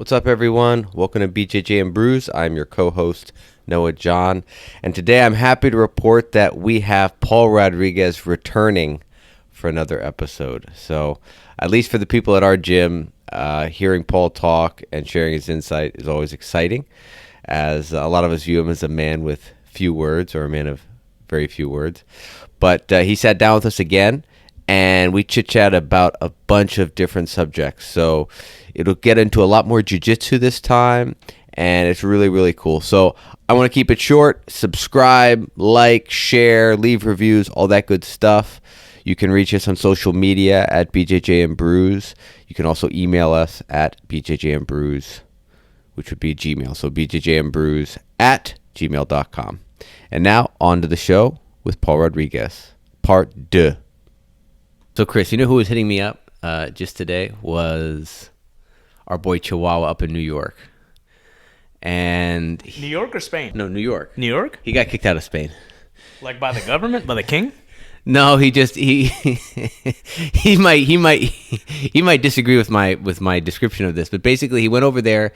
What's up, everyone? Welcome to BJJ and Brews. I'm your co-host, Noah John. And today I'm happy to report that we have Paul Rodriguez returning for another episode. So, at least for the people at our gym, hearing Paul talk and sharing his insight is always exciting, as a lot of us view him as a man with few words, or a man of very few words. But he sat down with us again, and we chit-chat about a bunch of different subjects. So it'll get into a lot more Jiu-Jitsu this time, and it's really, really cool. So I want to keep it short. Subscribe, like, share, leave reviews, all that good stuff. You can reach us on social media at BJJ and Brews. You can also email us at BJJ and Brews, which would be Gmail. So BJJandBrews at gmail.com. And now on to the show with Paul Rodriguez, part 2. So Chris, you know who was hitting me up just today was our boy Chihuahua up in New York. And New York or Spain? No, New York. New York? He got kicked out of Spain. Like by the government? By the king? No, he might disagree with my description of this, but basically he went over there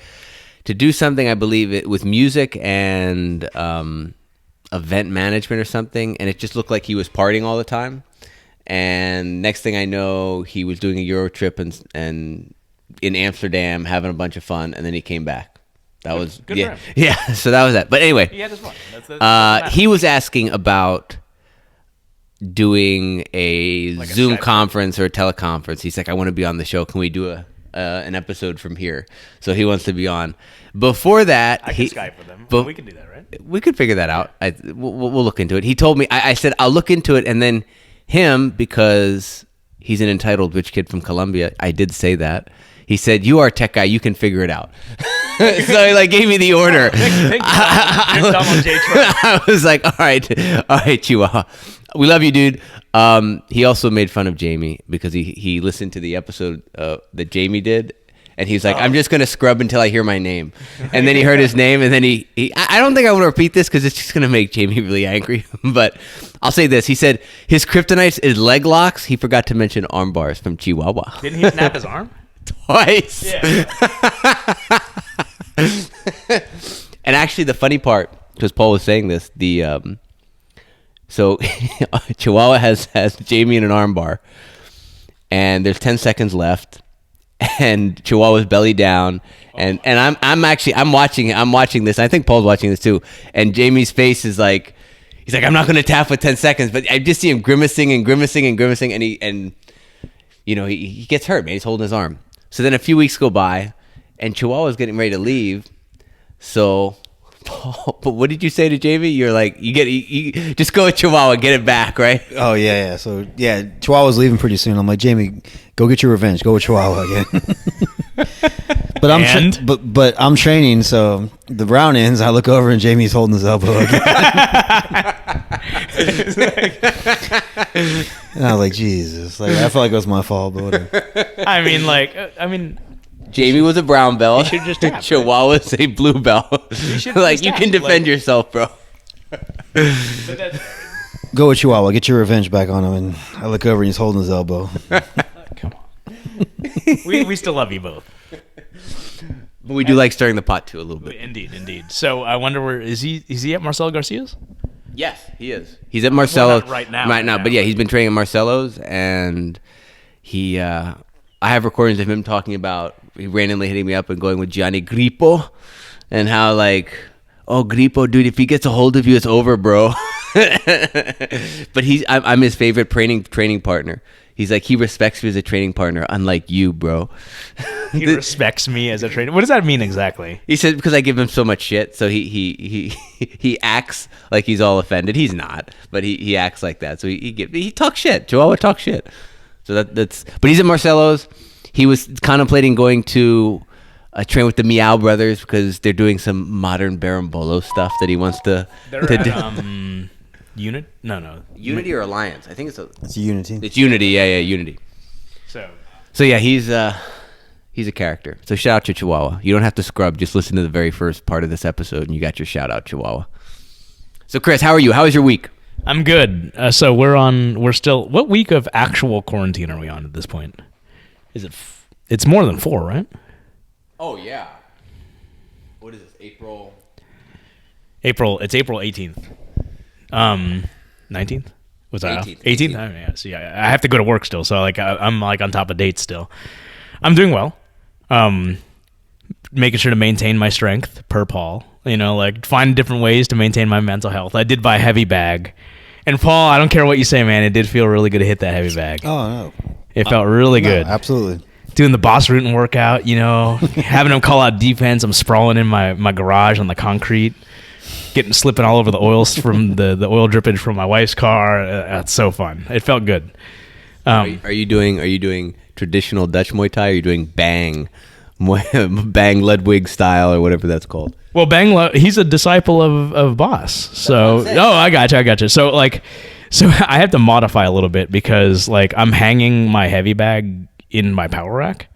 to do something, I believe it with music and event management or something, and it just looked like he was partying all the time. And next thing I know, he was doing a Euro trip and in Amsterdam, having a bunch of fun, and then he came back. That was good for him. Yeah. So that was that. But anyway, he had his fun. That's he was asking about doing a like Zoom a conference or a teleconference. He's like, I want to be on the show. Can we do an episode from here? So he wants to be on. Before that, I can Skype with him. We can do that, right? We could figure that out. We'll look into it. He told me. I said I'll look into it, and then him, because he's an entitled rich kid from Colombia, I did say that. He said, "You are a tech guy. You can figure it out." So he gave me the order. Thank you. I was like, all right, Chihuahua. We love you, dude. He also made fun of Jamie because he listened to the episode that Jamie did, and he's like, I'm just going to scrub until I hear my name. And then he heard his name, and then I don't think I want to repeat this because it's just going to make Jamie really angry. But I'll say this. He said his kryptonite is leg locks. He forgot to mention arm bars from Chihuahua. Didn't he snap his arm? Twice. Yeah. And actually, the funny part, because Paul was saying this, so Chihuahua has Jamie in an arm bar, and there's 10 seconds left, and Chihuahua's belly down, and I'm watching this. I think Paul's watching this too, and Jamie's face is like, he's like, I'm not going to tap for 10 seconds, but I just see him grimacing, and he gets hurt, man. He's holding his arm. So then a few weeks go by, and Chihuahua's getting ready to leave. So, Paul, but what did you say to Jamie? You're like, you just go with Chihuahua, get it back, right? Oh yeah. So yeah, Chihuahua's leaving pretty soon. I'm like, Jamie, go get your revenge. Go with Chihuahua again. But I'm training, so the round ends. I look over and Jamie's holding his elbow again. And I was like, Jesus. Like, I felt like it was my fault, but whatever. Jamie was a brown belt. You should just tap, Chihuahua's a blue belt. Like, you can defend yourself, bro. Go with Chihuahua. Get your revenge back on him. And I look over and he's holding his elbow. Come on. We still love you both. But we do like stirring the pot too a little bit. Indeed. So I wonder where is he at Marcelo Garcia's? Yes, he is. He's at Marcelo right now. But yeah, he's been training at Marcelo's, and I have recordings of him talking about, he randomly hitting me up and going with Gianni Grippo, and how like, oh, Grippo, dude, if he gets a hold of you, it's over, bro. But I'm his favorite training partner. He's like, he respects me as a training partner, unlike you, bro. He respects me as a trainer. What does that mean exactly? He said because I give him so much shit, so he acts like he's all offended. He's not, but he acts like that. So he talks shit. Chihuahua talks shit. So that's. But he's at Marcelo's. He was contemplating going to train with the Meow Brothers because they're doing some modern Berimbolo stuff that he wants to. They're Unit? No. Unity or Alliance? I think it's Unity. It's Unity. Yeah, Unity. So yeah, he's a character. So shout out to Chihuahua. You don't have to scrub. Just listen to the very first part of this episode, and you got your shout out, Chihuahua. So Chris, how are you? How was your week? I'm good. So we're still. What week of actual quarantine are we on at this point? Is it? It's more than 4, right? Oh yeah. What is this? April. It's April 18th. 19th? Was that 18th. 18th? Oh, yeah. See, I have to go to work still, so like I'm like on top of dates still. I'm doing well. Making sure to maintain my strength per Paul. You know, like find different ways to maintain my mental health. I did buy a heavy bag. And Paul, I don't care what you say, man. It did feel really good to hit that heavy bag. Oh, no. It felt really good. Absolutely. Doing the boss Rutan workout, you know, having him call out defense. I'm sprawling in my garage on the concrete, slipping all over the oils from the oil drippage from my wife's car. It's so fun. It felt good. Are you doing traditional Dutch Muay Thai? Or are you doing Bang Ludwig style or whatever that's called? Well, he's a disciple of Boss. So, I gotcha. So I have to modify a little bit because like I'm hanging my heavy bag in my power rack,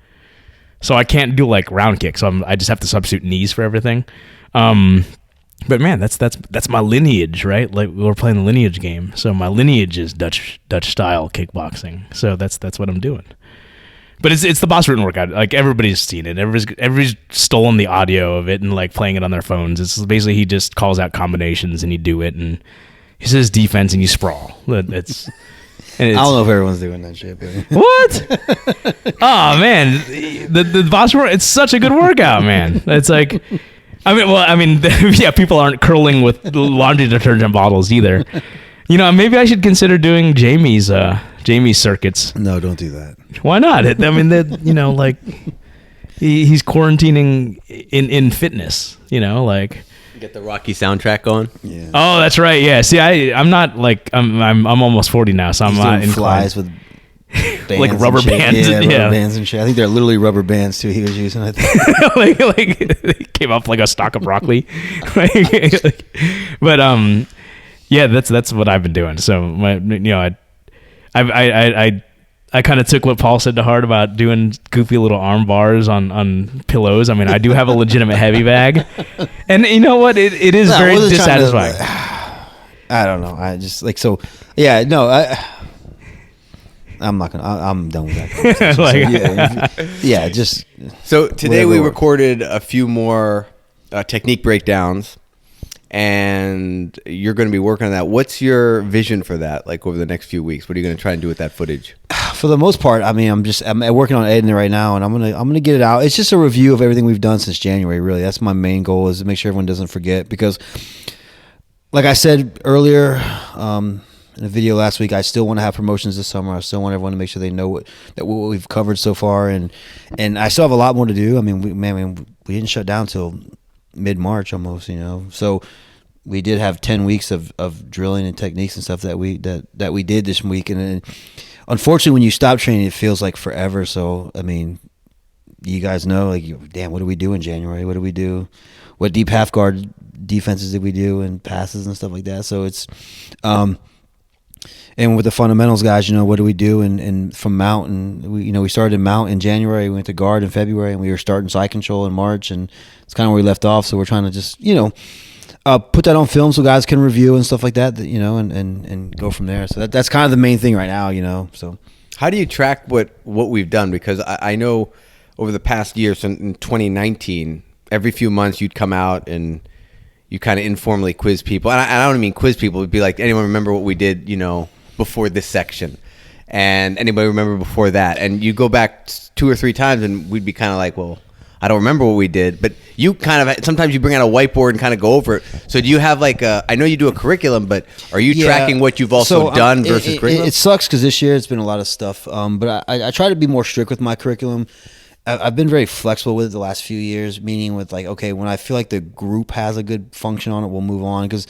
so I can't do like round kicks. So I just have to substitute knees for everything. But man, that's my lineage, right? Like we're playing the lineage game, so my lineage is Dutch style kickboxing. So that's what I'm doing. But it's the boss Rutan workout. Like everybody's seen it. Everybody's stolen the audio of it and like playing it on their phones. It's basically he just calls out combinations and you do it and he says defense and you sprawl. I don't know if everyone's doing that shit. But. What? Oh man, the boss workout. It's such a good workout, man. It's like, yeah, people aren't curling with laundry detergent bottles either. You know, maybe I should consider doing Jamie's circuits. No, don't do that. Why not? You know, like he's quarantining in fitness. You know, like get the Rocky soundtrack going. Yeah. Oh, that's right. Yeah. See, I'm not like I'm almost 40 now, so I'm not doing flies with bands like rubber bands. Yeah, rubber bands and shit. I think they're literally rubber bands too. He was using. I think like it came off like a stalk of broccoli. But yeah, that's what I've been doing. So I kind of took what Paul said to heart about doing goofy little arm bars on pillows. I mean, I do have a legitimate heavy bag, and you know what? It is very dissatisfying. I don't know. I just like so. Yeah, no. I'm not gonna. I'm done with that. Yeah. Just. So today we recorded a few more technique breakdowns. And you're going to be working on that. What's your vision for that? Like over the next few weeks, what are you going to try and do with that footage? For the most part, I mean, I'm working on editing it right now, and I'm gonna get it out. It's just a review of everything we've done since January. Really, that's my main goal, is to make sure everyone doesn't forget. Because, like I said earlier in a video last week, I still want to have promotions this summer. I still want everyone to make sure they know what we've covered so far, and I still have a lot more to do. I mean, we didn't shut down till mid-March almost, you know. So we did have 10 weeks of drilling and techniques and stuff that we did this week, and then, unfortunately, when you stop training, it feels like forever. So I mean, you guys know, like, damn, what do we do in January? What do we do? What deep half guard defenses did we do and passes and stuff like that? So it's and with the fundamentals guys, you know, what do we do? And from mount, and we started in mount in January, we went to guard in February, and we were starting side control in March, and it's kind of where we left off. So we're trying to just, put that on film so guys can review and stuff like that, and go from there. So that's kind of the main thing right now, So how do you track what we've done? Because I know over the past year, so in 2019, every few months you'd come out and you kind of informally quiz people. And I don't mean quiz people. It'd be like, anyone remember what we did, before this section? And anybody remember before that? And you go back 2 or 3 times and we'd be kind of like, well, I don't remember what we did. But you kind of, sometimes you bring out a whiteboard and kind of go over it. So do you have I know you do a curriculum, but are you tracking what you've also done versus curriculum? It sucks because this year it's been a lot of stuff. But I try to be more strict with my curriculum. I've been very flexible with it the last few years, meaning with okay, when I feel like the group has a good function on it, we'll move on. Because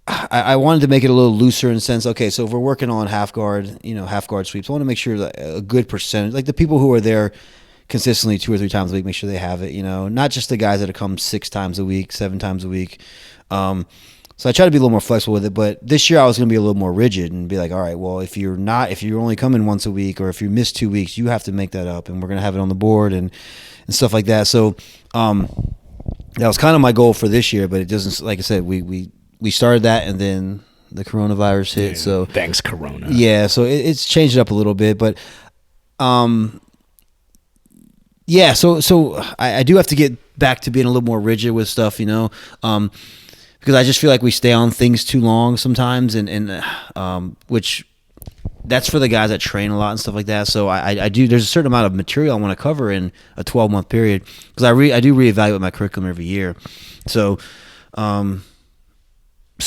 I wanted to make it a little looser in the sense, okay, so if we're working on half guard sweeps, I want to make sure that a good percentage, like the people who are there consistently 2 or 3 times a week, make sure they have it, not just the guys that have come 6 times a week, 7 times a week. So I try to be a little more flexible with it, but this year I was going to be a little more rigid and be like, all right, well, if you're only coming once a week, or if you miss 2 weeks, you have to make that up, and we're going to have it on the board and stuff like that. So that was kind of my goal for this year, but it doesn't, like I said, we started that, and then the coronavirus hit. Dude, so thanks, Corona. Yeah, so it's changed it up a little bit, but Yeah, so I do have to get back to being a little more rigid with stuff, because I just feel like we stay on things too long sometimes, and which that's for the guys that train a lot and stuff like that. So I do. There's a certain amount of material I want to cover in a 12-month period because I do reevaluate my curriculum every year. So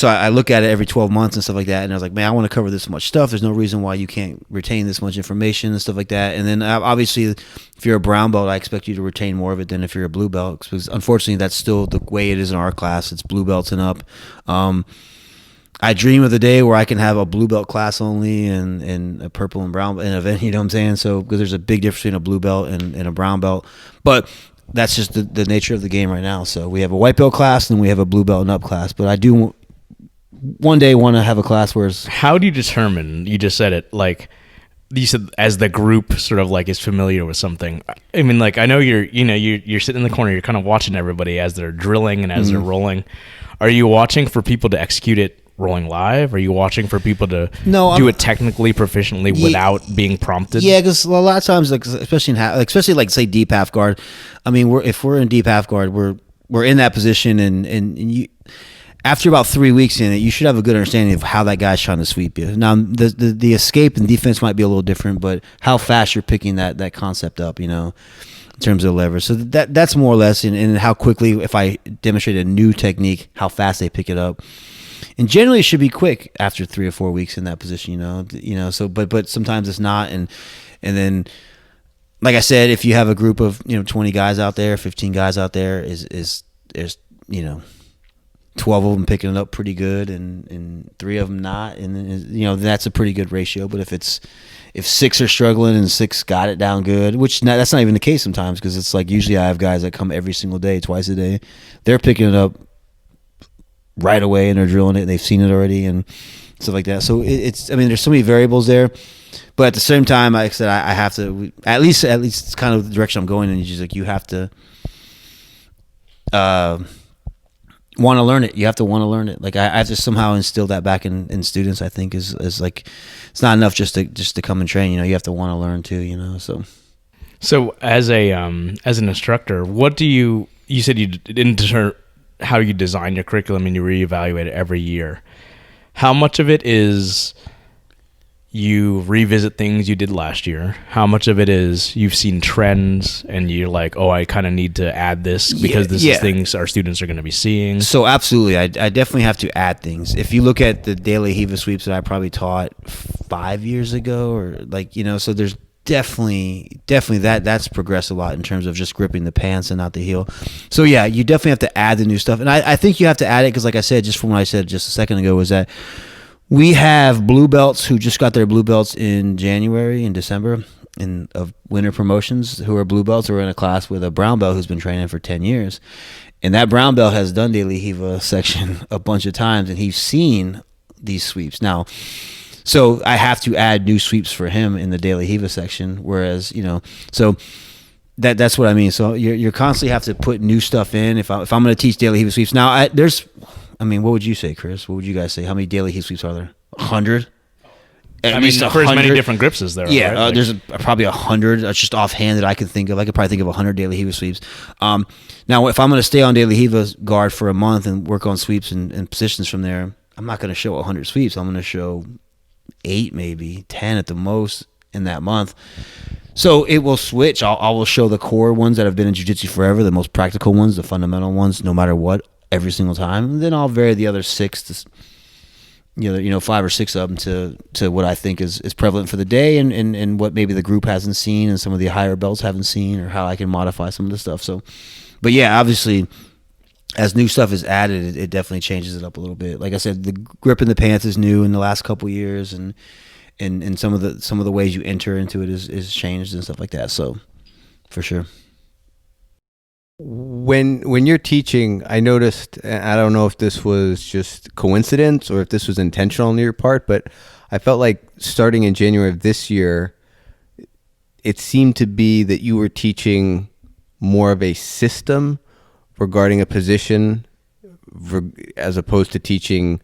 I look at it every 12 months and stuff like that, and I was like, man, I want to cover this much stuff. There's no reason why you can't retain this much information and stuff like that. And then obviously, if you're a brown belt, I expect you to retain more of it than if you're a blue belt, because unfortunately, that's still the way it is in our class. It's blue belts and up. I dream of the day where I can have a blue belt class only and a purple and brown and event. You know what I'm saying? So because there's a big difference between a blue belt and a brown belt, but that's just the nature of the game right now. So we have a white belt class and we have a blue belt and up class. But I do one day want to have a class where it's... How do you determine, you just said it, like you said, as the group sort of like is familiar with something. I mean, like I know you're sitting in the corner, you're kind of watching everybody as they're drilling and as they're rolling. Are you watching for people to execute it rolling live? Are you watching for people to do it technically proficiently without being prompted? Yeah, because a lot of times, like especially like say deep half guard. I mean, if we're in deep half guard, we're in that position, and you, after about 3 weeks in it, you should have a good understanding of how that guy's trying to sweep you. Now, the escape and defense might be a little different, but how fast you're picking that concept up, in terms of leverage. So that's more or less, and how quickly, if I demonstrate a new technique, how fast they pick it up. And generally, it should be quick after 3 or 4 weeks in that position, So, but sometimes it's not, and then, like I said, if you have a group of 20 guys out there, 15 guys out there, there's 12 of them picking it up pretty good, and 3 of them not, and that's a pretty good ratio. But if 6 are struggling and 6 got it down good, that's not even the case sometimes, because it's like usually I have guys that come every single day, twice a day, they're picking it up right away and they're drilling it and they've seen it already and stuff like that. So there's so many variables there, but at the same time, like I said, I have to at least it's kind of the direction I'm going in. It's just like you have to want to learn it. You have to want to learn it. Like I have to somehow instill that back in students. I think is like it's not enough just to come and train. You have to want to learn too. So as an instructor, what do you said you didn't deter how you design your curriculum and you reevaluate it every year. How much of it is you revisit things you did last year? How much of it is you've seen trends and you're like, oh, I kind of need to add this because this is things our students are going to be seeing? So absolutely. I definitely have to add things. If you look at the daily HEVA sweeps that I probably taught 5 years ago, or so there's definitely that's progressed a lot in terms of just gripping the pants and not the heel. So yeah, you definitely have to add the new stuff, and I think you have to add it because, like I said, just from what I said just a second ago, was that we have blue belts who just got their blue belts in January and December of winter promotions, who are blue belts, who are in a class with a brown belt who's been training for 10 years, and that brown belt has done daily HEVA section a bunch of times, and he's seen these sweeps now. So I have to add new sweeps for him in the daily HEVA section, whereas so that's what I mean. So you constantly have to put new stuff in. If I'm going to teach daily HEVA sweeps now, what would you say, Chris? What would you guys say? How many daily HEVA sweeps are there? 100. At least for as many different grips as there are. Yeah, right? There's probably 100. That's just offhand that I could think of. I could probably think of 100 daily HEVA sweeps. Now, if I'm going to stay on daily HEVA guard for a month and work on sweeps and positions from there, I'm not going to show 100 sweeps. I'm going to show 8, maybe 10 at the most in that month. So it will switch. I will show the core ones that have been in jiu-jitsu forever, the most practical ones, the fundamental ones, no matter what, every single time. And then I'll vary the other 6 to 5 or 6 of them to what I think is prevalent for the day and what maybe the group hasn't seen and some of the higher belts haven't seen, or how I can modify some of the stuff. So, but yeah, obviously, as new stuff is added, it definitely changes it up a little bit. Like I said, the grip in the pants is new in the last couple of years, and some of the ways you enter into it is changed and stuff like that. So, for sure. When you're teaching, I noticed, and I don't know if this was just coincidence or if this was intentional on your part, but I felt like starting in January of this year, it seemed to be that you were teaching more of a system regarding a position as opposed to teaching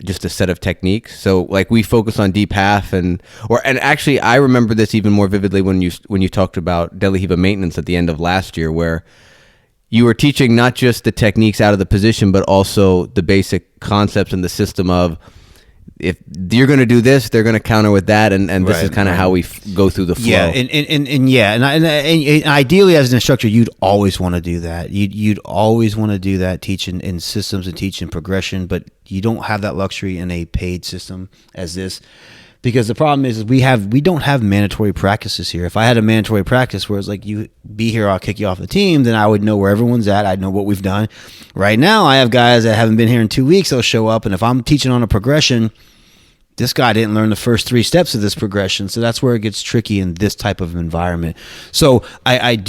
just a set of techniques. So like we focus on deep half and actually I remember this even more vividly when you talked about De La Riva maintenance at the end of last year, where you were teaching not just the techniques out of the position, but also the basic concepts and the system of, if you're going to do this, they're going to counter with that, and this is kind of how we go through the flow. Yeah, and ideally as an instructor, you'd always want to do that. You'd always want to do that, teaching in systems and teaching progression, but you don't have that luxury in a paid system as this, because the problem is we don't have mandatory practices here. If I had a mandatory practice where it's like, you be here, I'll kick you off the team, then I would know where everyone's at. I'd know what we've done. Right now, I have guys that haven't been here in 2 weeks. They'll show up, and if I'm teaching on a progression, this guy didn't learn the first 3 steps of this progression. So that's where it gets tricky in this type of environment. So I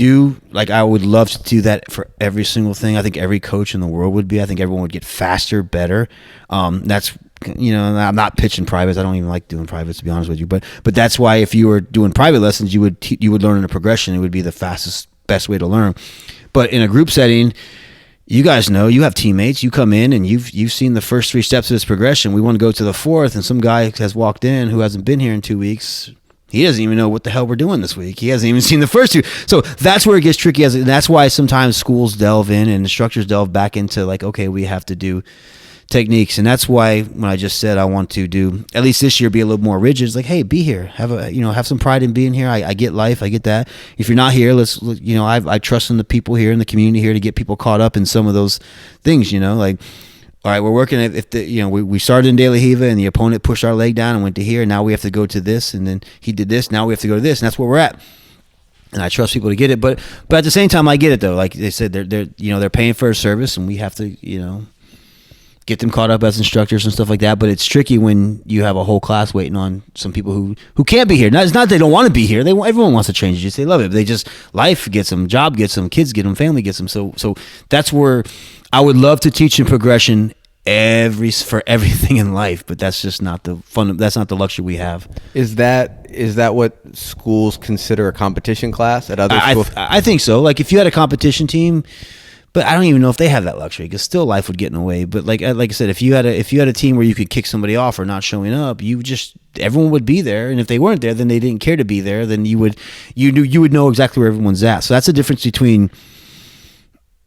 would love to do that for every single thing. I think every coach in the world would be. I think everyone would get faster, better. That's, I'm not pitching privates. I don't even like doing privates, to be honest with you. But that's why if you were doing private lessons, you would learn in a progression. It would be the fastest, best way to learn. But in a group setting, you guys know, you have teammates, you come in and you've seen the first 3 steps of this progression. We want to go to the 4th, and some guy has walked in who hasn't been here in 2 weeks. He doesn't even know what the hell we're doing this week. He hasn't even seen the first 2. So that's where it gets tricky. And that's why sometimes schools delve in and instructors delve back into like, okay, we have to do techniques. And that's why when I just said I want to do, at least this year, be a little more rigid. It's like, hey, be here, have some pride in being here. I get life, I get that. If you're not here, I trust in the people here in the community here to get people caught up in some of those things. Like, all right, we're working we started in De La Riva and the opponent pushed our leg down and went to here, and now we have to go to this, and then he did this, now we have to go to this, and that's where we're at. And I trust people to get it, but at the same time, I get it though. Like they said, they're paying for a service, and we have to get them caught up as instructors and stuff like that. But it's tricky when you have a whole class waiting on some people who can't be here. It's not they don't want to be here. Everyone wants to train jiu-jitsu. They love it. They just, life gets them, job gets them, kids get them, family gets them. So that's where I would love to teach in progression for everything in life, but that's just not the fun. That's not the luxury we have. Is that what schools consider a competition class at other schools? I think so. Like if you had a competition team. But I don't even know if they have that luxury, because still life would get in the way. But like I said, if you had a team where you could kick somebody off or not showing up, everyone would be there. And if they weren't there, then they didn't care to be there. Then you would know exactly where everyone's at. So that's the difference between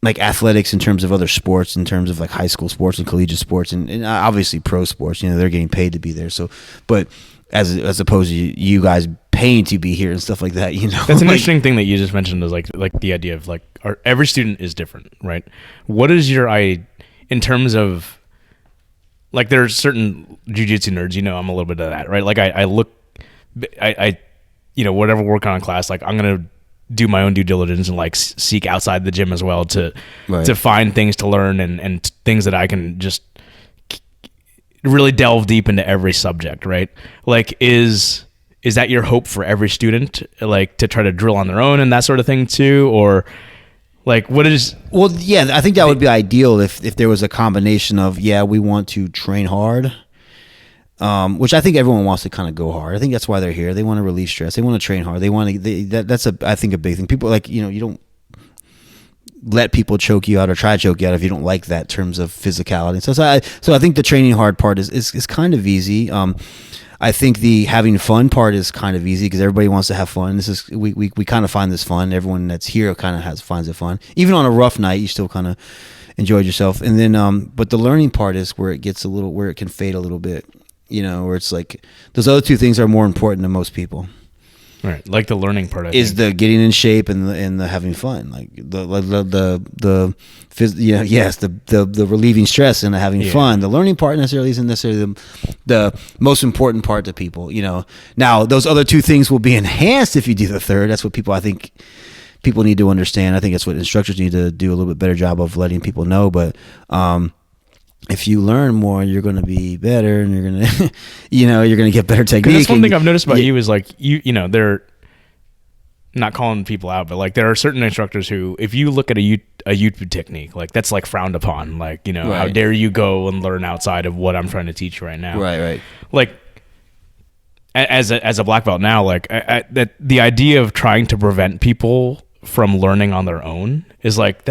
like athletics in terms of other sports, in terms of like high school sports and collegiate sports, and obviously pro sports. They're getting paid to be there. So, but as opposed to you guys paying to be here and stuff like that, That's an interesting thing that you just mentioned, is like the idea of like every student is different, right? What is your in terms of like, there's certain jiu-jitsu nerds, I'm a little bit of that, right? Like I whatever work on class, like I'm gonna do my own due diligence and like seek outside the gym as well to find things to learn and things that I can just really delve deep into every subject, right? Like is that your hope for every student, like to try to drill on their own and that sort of thing too? Or like what is... Well, yeah, I think that would be ideal if there was a combination of, we want to train hard, which I think everyone wants to kind of go hard. I think that's why they're here. They want to relieve stress. They want to train hard. That's I think a big thing. People like, you don't let people choke you out or try to choke you out if you don't like that terms of physicality. So I think the training hard part is kind of easy. I think the having fun part is kind of easy because everybody wants to have fun. We kind of find this fun. Everyone that's here kind of finds it fun. Even on a rough night, you still kind of enjoyed yourself. And then, but the learning part is where it gets where it can fade a little bit. Where it's like those other 2 things are more important to most people. Right, like the learning part is the getting in shape and the having fun, like the relieving stress and the having fun. The learning part isn't necessarily the most important part to people. Now those other 2 things will be enhanced if you do the third. That's what I think people need to understand. I think that's what instructors need to do a little bit better job of letting people know. But if you learn more, you're going to be better, and you're going to, you're going to get better technique. That's one thing I've noticed about you is like they're not calling people out, but like there are certain instructors who, if you look at a YouTube technique, like that's like frowned upon. Like how dare you go and learn outside of what I'm trying to teach right now? Right. Like as a black belt now, like that the idea of trying to prevent people from learning on their own is like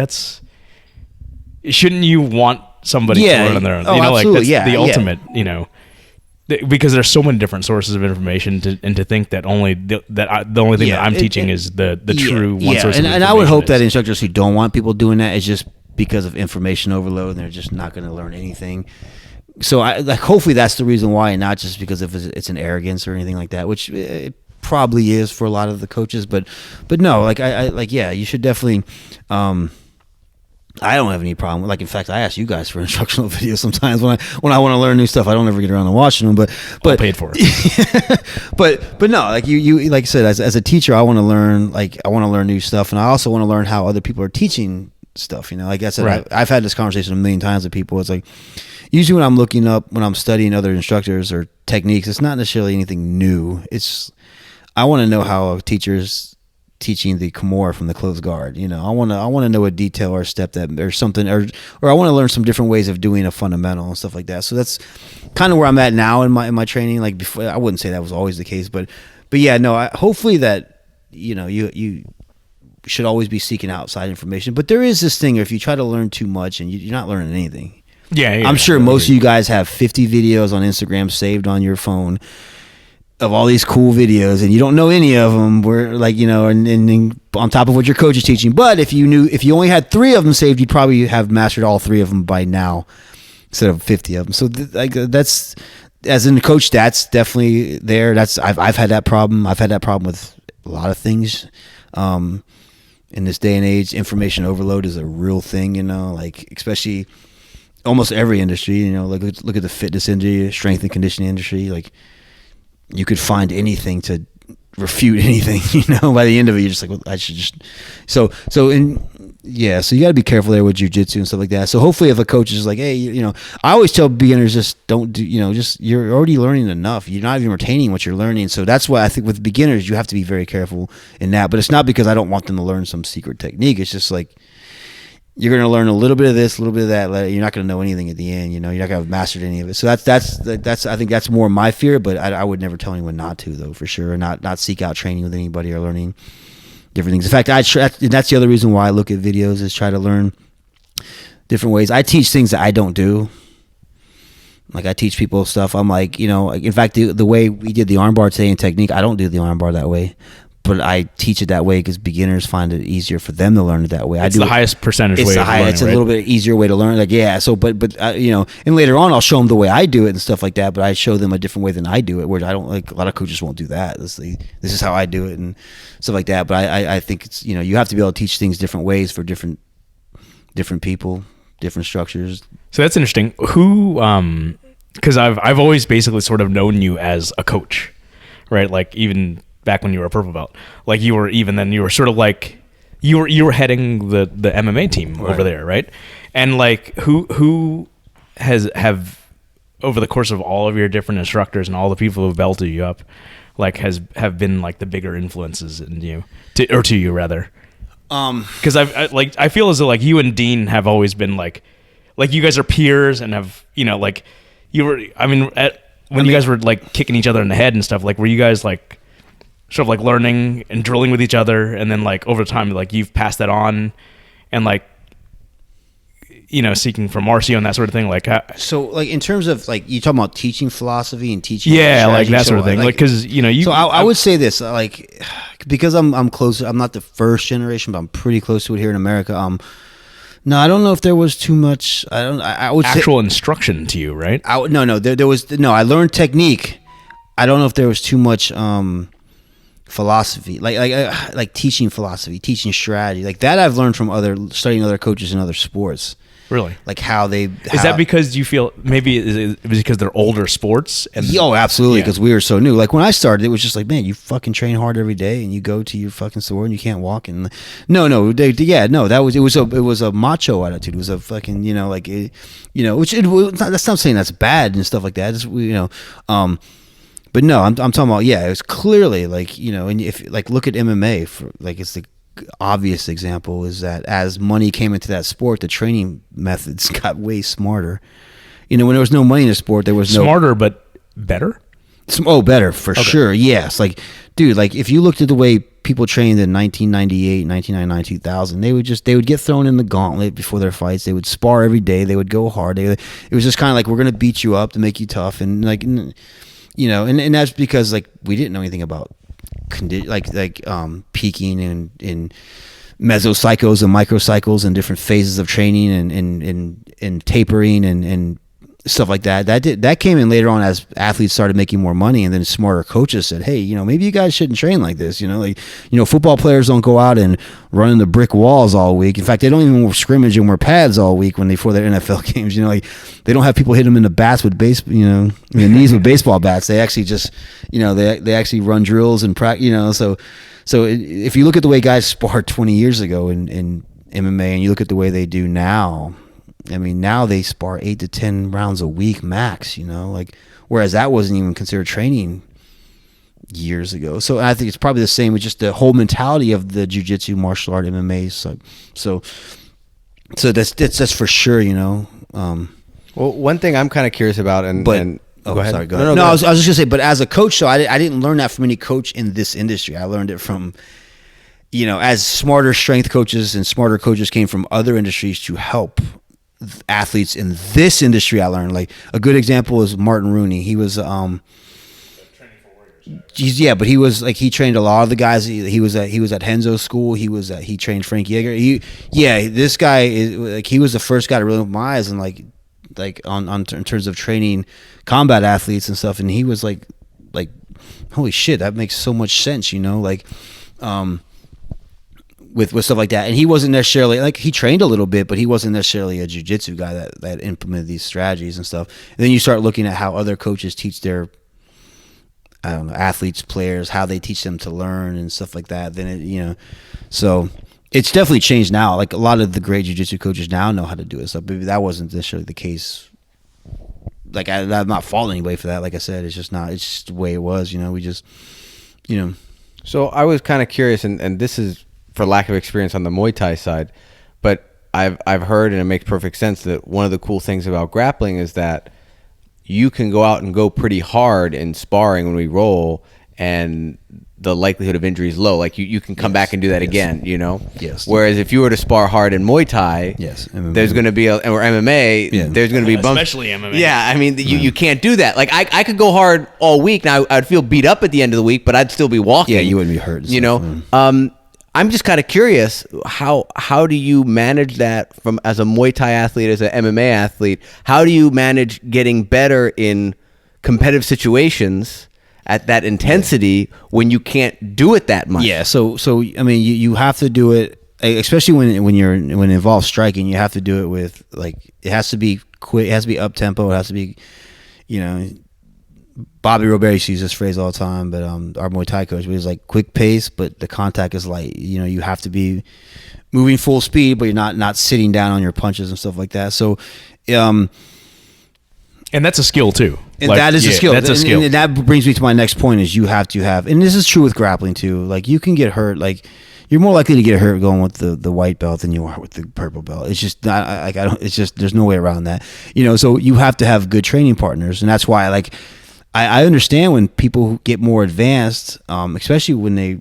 shouldn't you want somebody to learn on their own. Oh, you know, like absolutely. that's the Yeah. ultimate, you know. Because there's so many different sources of information, and to think that the only thing that I'm teaching is the true one source. And I would hope that instructors who don't want people doing that is just because of information overload, and they're just not going to learn anything. So hopefully that's the reason why, and not just because of it's an arrogance or anything like that, which it probably is for a lot of the coaches. But no, like you should definitely. I don't have any problem. Like, in fact, I ask you guys for instructional videos sometimes when I want to learn new stuff. I don't ever get around to watching them, but I paid for it. but no, like you like I said, as a teacher, I want to learn. Like, I want to learn new stuff, and I also want to learn how other people are teaching stuff. You know, like I said, Right. I've had this conversation a million times with people. It's like usually when I'm studying other instructors or techniques, it's not necessarily anything new. I want to know how a teacher's teaching the Kimura from the closed guard. You know, I want to know a detail or a step that or something, or I want to learn some different ways of doing a fundamental and stuff like that. So that's kind of where I'm at now in my training. Like, before, I wouldn't say that was always the case, but yeah, no. Hopefully that you should always be seeking outside information. But there is this thing, if you try to learn too much and you're not learning anything. Yeah, I'm sure most of you guys have 50 videos on Instagram saved on your phone of all these cool videos, and you don't know any of them. Where, like, and on top of what your coach is teaching. But if you only had 3 of them saved, you'd probably have mastered all 3 of them by now instead of 50 of them. So that's, as in coach, that's definitely there. I've had that problem. I've had that problem with a lot of things. In this day and age, information overload is a real thing. Like, especially almost every industry. Like, look at the fitness industry, strength and conditioning industry. Like, you could find anything to refute anything, by the end of it, you're just like, well, I should just, so you got to be careful there with jiu-jitsu and stuff like that. So hopefully if a coach is like, hey, I always tell beginners, just don't do, just, you're already learning enough. You're not even retaining what you're learning. So that's why I think with beginners, you have to be very careful in that, but it's not because I don't want them to learn some secret technique. It's just like, you're going to learn a little bit of this, a little bit of that. You're not going to know anything at the end. You're not going to have mastered any of it. So that's I think that's more my fear. But I would never tell anyone not to, though, for sure. Not seek out training with anybody or learning different things. In fact, that's the other reason why I look at videos, is try to learn different ways. I teach things that I don't do. Like, I teach people stuff. I'm like, in fact, the way we did the armbar today in technique, I don't do the armbar that way. But I teach it that way because beginners find it easier for them to learn it that way. It's the highest percentage way of learning, It's a little bit easier way to learn. Like, yeah. So, but and later on, I'll show them the way I do it and stuff like that. But I show them a different way than I do it, where I don't, like, a lot of coaches won't do that. This is how I do it and stuff like that. But I think it's, you have to be able to teach things different ways for different people, different structures. So that's interesting. Who, because I've always basically sort of known you as a coach, right? Like, even back when you were a purple belt, like, you were sort of like, you were heading the MMA team over there, right? And like, who have over the course of all of your different instructors and all the people who've belted you up, like, have been like the bigger influences in you, to you rather? Because I feel as though, like, you and Dean have always been like you guys are peers and have, like, you guys were like kicking each other in the head and stuff, like, were you guys like sort of like learning and drilling with each other, and then like over time, like, you've passed that on, and like, seeking for Marcio and that sort of thing, like, so, like, in terms of, like, you talking about teaching philosophy and teaching, like that sort of thing, like, because so I would say this, like, because I'm close, I'm not the first generation, but I'm pretty close to it here in America. No, I don't know if there was too much. I would actual say, instruction to you, right? There was no. I learned technique. I don't know if there was too much philosophy, like teaching philosophy, teaching strategy, like that. I've learned from studying other coaches in other sports. Really? Like, how they... Is that because you feel... Maybe it was because they're older sports? Absolutely, because we were so new. Like, when I started, it was just like, man, you fucking train hard every day, and you go to your fucking store, and you can't walk. And it was a macho attitude. It was a fucking, that's not saying that's bad and stuff like that. It's, but no, I'm talking about, it was clearly, like, and if, like, look at MMA, for, like, it's the obvious example is that as money came into that sport, the training methods got way smarter. When there was no money in the sport, there was smarter but better. Better for sure. Yes. Like, dude, like if you looked at the way people trained in 1998, 1999, 2000, they would get thrown in the gauntlet before their fights. They would spar every day. They would go hard. It was just kind of like, we're going to beat you up to make you tough. And like, you know, and that's because like we didn't know anything about peaking and mesocycles and microcycles and different phases of training and tapering and stuff like that. That came in later on as athletes started making more money, and then smarter coaches said, hey, you know, maybe you guys shouldn't train like this. You know, like, you know, football players don't go out and run in the brick walls all week. In fact, they don't even scrimmage and wear pads all week for their NFL games. You know, like they don't have people hit them in the bats with in the knees with baseball bats. They actually just, you know, they actually run drills and practice. You know, so if you look at the way guys sparred 20 years ago in MMA, and you look at the way they do now. I mean, now they spar 8 to 10 rounds a week max, you know, like, whereas that wasn't even considered training years ago. So I think it's probably the same with just the whole mentality of the jiu-jitsu, martial art, MMA. So that's for sure, you know. Well, one thing I'm kind of curious about, go ahead. Sorry, go ahead. No, I was just gonna say, but as a coach, so I didn't learn that from any coach in this industry. I learned it from, you know, as smarter strength coaches and smarter coaches came from other industries to help athletes in this industry. I learned, like, a good example is Martin Rooney. He was but he was like, he trained a lot of the guys. He was at Henzo's school. He trained Frank Yeager. This guy is like, he was the first guy to really open my eyes and like in terms of training combat athletes and stuff. And he was like holy shit, that makes so much sense, you know, like with stuff like that. And he wasn't necessarily, like, he trained a little bit, but he wasn't necessarily a jiu-jitsu guy that implemented these strategies and stuff. And then you start looking at how other coaches teach their, I don't know, athletes, players, how they teach them to learn and stuff like that. Then it, you know, so it's definitely changed now. Like, a lot of the great jiu-jitsu coaches now know how to do it. So maybe that wasn't necessarily the case. Like, I'm not faulting anybody for that. Like I said, it's just the way it was, you know. We just, you know. So I was kind of curious, and this is for lack of experience on the Muay Thai side, but I've heard, and it makes perfect sense, that one of the cool things about grappling is that you can go out and go pretty hard in sparring when we roll, and the likelihood of injury is low. Like, you can come back and do that again, you know? Yes. Whereas if you were to spar hard in Muay Thai, MMA. there's going to be, or MMA, there's going to be bumps. Especially MMA. Yeah, I mean, you can't do that. Like, I could go hard all week. Now, I'd feel beat up at the end of the week, but I'd still be walking. Yeah, you wouldn't be hurt. You know? I'm just kind of curious, how do you manage that from, as a Muay Thai athlete, as an MMA athlete? How do you manage getting better in competitive situations at that intensity when you can't do it that much? Yeah, so I mean, you have to do it, especially when it involves striking. You have to do it with, like, it has to be quick, it has to be up tempo, it has to be, you know. Bobby Robert used to use this phrase all the time, but our Muay Thai coach was like, quick pace, but the contact is light. You know, you have to be moving full speed, but you're not sitting down on your punches and stuff like that. So, and that's a skill too. And that is a skill. That's a skill. And that brings me to my next point: is you have to have, and this is true with grappling too. Like, you can get hurt. Like, you're more likely to get hurt going with the white belt than you are with the purple belt. It's just not like, it's just, there's no way around that. You know, so you have to have good training partners, and that's why, like, I understand when people get more advanced, especially when they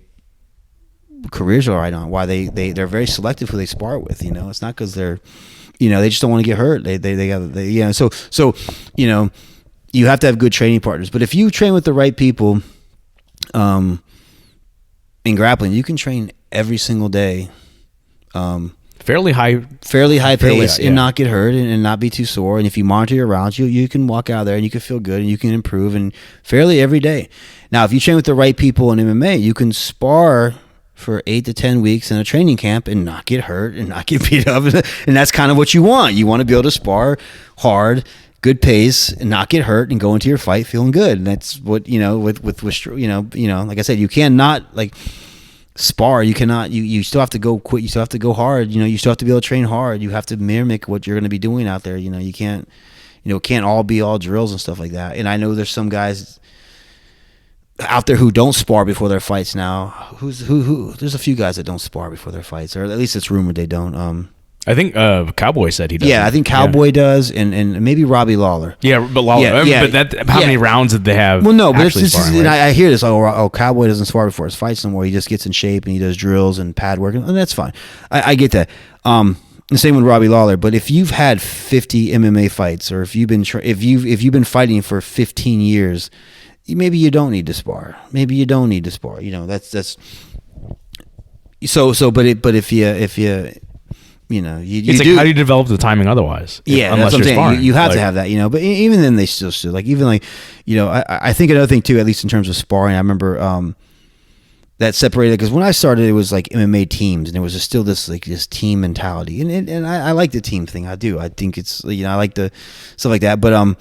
careers are right on, why they're very selective who they spar with. You know, it's not because they're, you know, they just don't want to get hurt. You know, so you know, you have to have good training partners. But if you train with the right people, in grappling, you can train every single day. Fairly high pace, and not get hurt and not be too sore. And if you monitor your rounds, you can walk out there and you can feel good and you can improve, and fairly every day. Now, if you train with the right people in MMA, you can spar for 8 to 10 weeks in a training camp and not get hurt and not get beat up. And that's kind of what you want. You want to be able to spar hard, good pace, and not get hurt and go into your fight feeling good. And that's what, you know, with you know, like I said, you cannot, like, spar, you cannot, you still have to go quick, you still have to go hard, you know, you still have to be able to train hard, you have to mimic what you're going to be doing out there. You know, you can't, you know, it can't all be all drills and stuff like that. And I know there's some guys out there who don't spar before their fights now. Who there's a few guys that don't spar before their fights, or at least it's rumored they don't. I think Cowboy said he does. Yeah, I think Cowboy does, and maybe Robbie Lawler. Yeah, but Lawler. Yeah, but how many rounds did they have? Well, no, but actually sparring, right? I hear this. Oh, Cowboy doesn't spar before his fights no more. He just gets in shape and he does drills and pad work, and that's fine. I get that. The same with Robbie Lawler. But if you've had 50 MMA fights, or if you've been fighting for 15 years, maybe you don't need to spar. Maybe you don't need to spar. That's so. But if you It's like, how do you develop the timing otherwise? Yeah, that's what I'm saying. You have to have that, But even then, they still should. I think another thing too, at least in terms of sparring, I remember that separated, because when I started, it was like MMA teams, and there was still this team mentality, and I like the team thing. I do. I think it's I like the stuff like that, but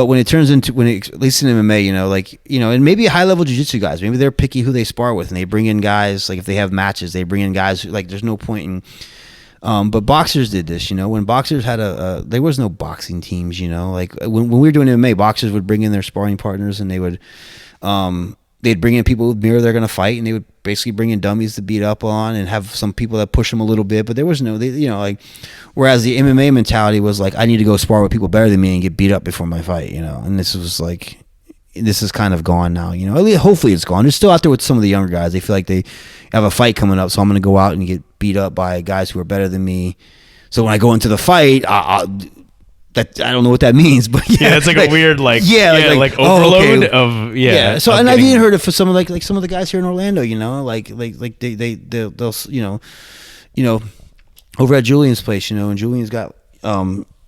when it turns into at least in MMA, and maybe high level jiu-jitsu guys, maybe they're picky who they spar with, and they bring in guys if they have matches, they bring in guys who, there's no point in. But boxers did this, when boxers had there was no boxing teams, when we were doing MMA, boxers would bring in their sparring partners, and they would, they'd bring in people who mirror they're going to fight, and they would basically bring in dummies to beat up on, and have some people that push them a little bit, but there was no, whereas the MMA mentality was I need to go spar with people better than me and get beat up before my fight, and this was this is kind of gone now, at least hopefully it's gone. It's still out there with some of the younger guys. They feel like they have a fight coming up, so I'm going to go out and get beat up by guys who are better than me. So when I go into the fight, I don't know what that means, but yeah, it's a weird overload of So of and I've getting- even heard it for some of some of the guys here in Orlando, they'll over at Julian's place, and Julian's got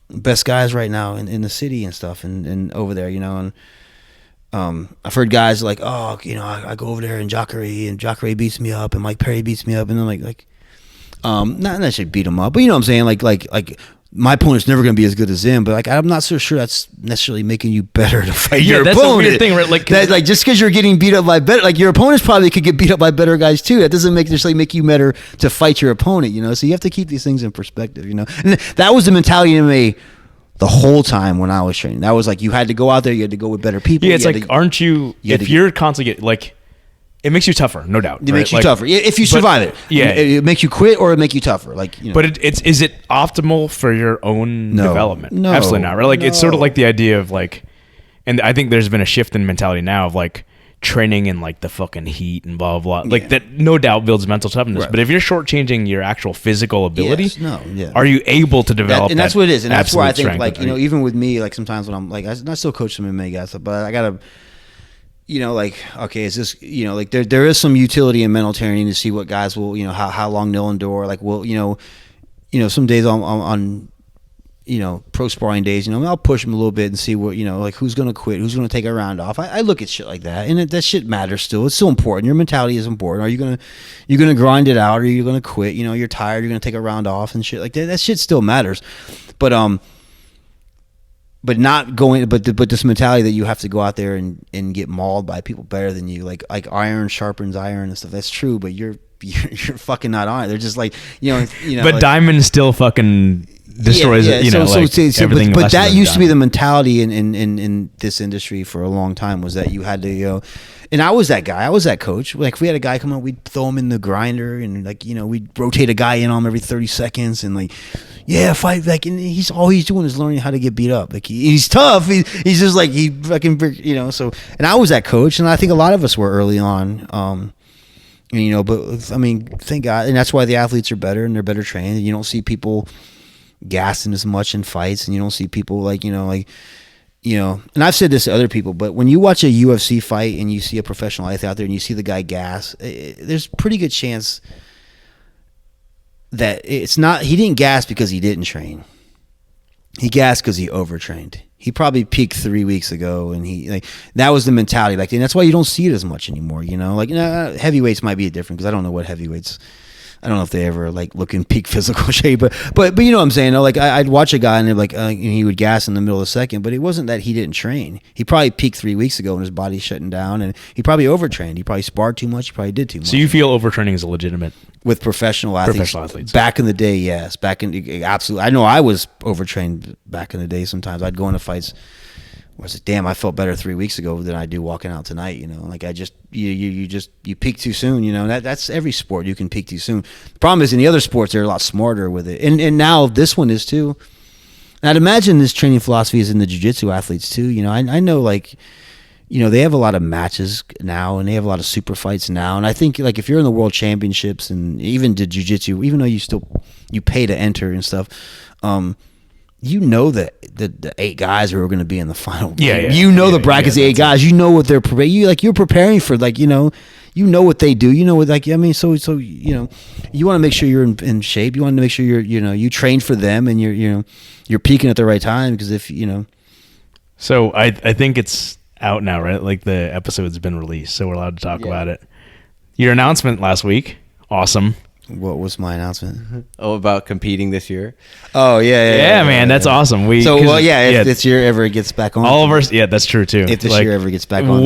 best guys right now in the city and stuff, and over there, and I've heard guys I go over there and Jacare beats me up, and Mike Perry beats me up, and then not necessarily beat him up, but you know what I'm saying, my opponent's never going to be as good as him, but I'm not so sure that's necessarily making you better to fight your that's opponent. a weird thing, right? Just because you're getting beat up by better, your opponents probably could get beat up by better guys too. That doesn't necessarily make you better to fight your opponent, So you have to keep these things in perspective, And that was the mentality in MMA the whole time when I was training. That was you had to go out there, you had to go with better people. Yeah, it's aren't you? If you're constantly it makes you tougher, no doubt. It makes you tougher if you survive it. Yeah, it makes you quit or it make you tougher. But is it optimal for your own development? No, absolutely not. Right? It's sort of the idea of and I think there's been a shift in mentality now of training in the fucking heat and blah blah blah. That no doubt builds mental toughness. Right. But if you're shortchanging your actual physical ability, yes, are you able to develop? And that's what it is. And that's why I think strength? even with me, sometimes when I'm I still coach some MMA guys, but I gotta. Okay, is this, there is some utility in mental training to see what guys will, how long they'll endure. Some days on pro sparring days, I'll push them a little bit and see what, who's going to quit, who's going to take a round off. I look at shit like that, and that shit matters still. It's still important. Your mentality is important. Are you going to grind it out, or are you going to quit? You're tired, you're going to take a round off and shit like that. That shit still matters. But not going, but this mentality that you have to go out there and get mauled by people better than you, like iron sharpens iron and stuff. That's true, but you're fucking not on it. They're just But diamond still fucking destroys it. Everything. But that used to be the mentality in this industry for a long time, was that you had to And I was that guy. I was that coach. If we had a guy come up, we'd throw him in the grinder, and we'd rotate a guy in on him every 30 seconds, and fight. And he's all he's doing is learning how to get beat up. He's tough. He's just he fucking So, and I was that coach, and I think a lot of us were early on. But thank God, and that's why the athletes are better and they're better trained. And you don't see people gassing as much in fights, and you don't see people and I've said this to other people, but when you watch a UFC fight and you see a professional athlete out there and you see the guy gas, there's a pretty good chance that he didn't gas because he didn't train. He gassed because he overtrained. He probably peaked 3 weeks ago, and that was the mentality. And that's why you don't see it as much anymore. Heavyweights might be different, because I don't know what heavyweights. I don't know if they ever look in peak physical shape, but you know what I'm saying. I'd watch a guy and and he would gas in the middle of the second, but it wasn't that he didn't train. He probably peaked 3 weeks ago and his body's shutting down, and he probably overtrained. He probably sparred too much. He probably did too much. So you feel overtraining is legitimate with professional athletes? Back in the day, yes. Absolutely. I know I was overtrained back in the day. Sometimes I'd go into fights I was like, damn, I felt better 3 weeks ago than I do walking out tonight. Like I just you peak too soon. That's every sport. You can peak too soon. The problem is in the other sports they're a lot smarter with it, and now this one is too. And I'd imagine this training philosophy is in the jiu-jitsu athletes too. I know like. They have a lot of matches now, and they have a lot of super fights now. And I think, like, if you're in the world championships and even the jiu-jitsu, even though you pay to enter and stuff, that the 8 guys who are going to be in the final. Yeah. The brackets, the 8 guys. You know what they're preparing. You're preparing for, like, you know what they do. So you want to make sure you're in shape. You want to make sure you train for them, and you're peaking at the right time, because if. So I think it's out now, right? Like the episode's been released, so we're allowed to talk about it. Your announcement last week, awesome. What was my announcement? About competing this year. Oh yeah, man, that's awesome. If this year ever gets back on, all of our that's true too. If this year ever gets back on,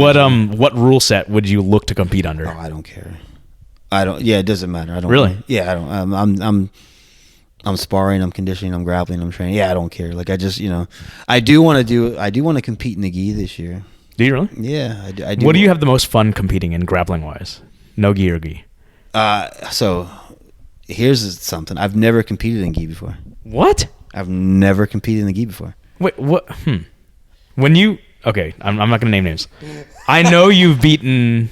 what rule set would you look to compete under? Oh, I don't care. I don't. Yeah, it doesn't matter. I don't really. Yeah, I don't. I'm sparring, I'm conditioning, I'm grappling, I'm training. Yeah, I don't care. Like I just, I do want to compete in the gi this year. Do you really? Yeah, I do. What do you have the most fun competing in grappling wise? No gi or gi? So here's something. I've never competed in gi before. What? I've never competed in the gi before. Wait, what? When you okay, I'm not gonna name names. I know you've beaten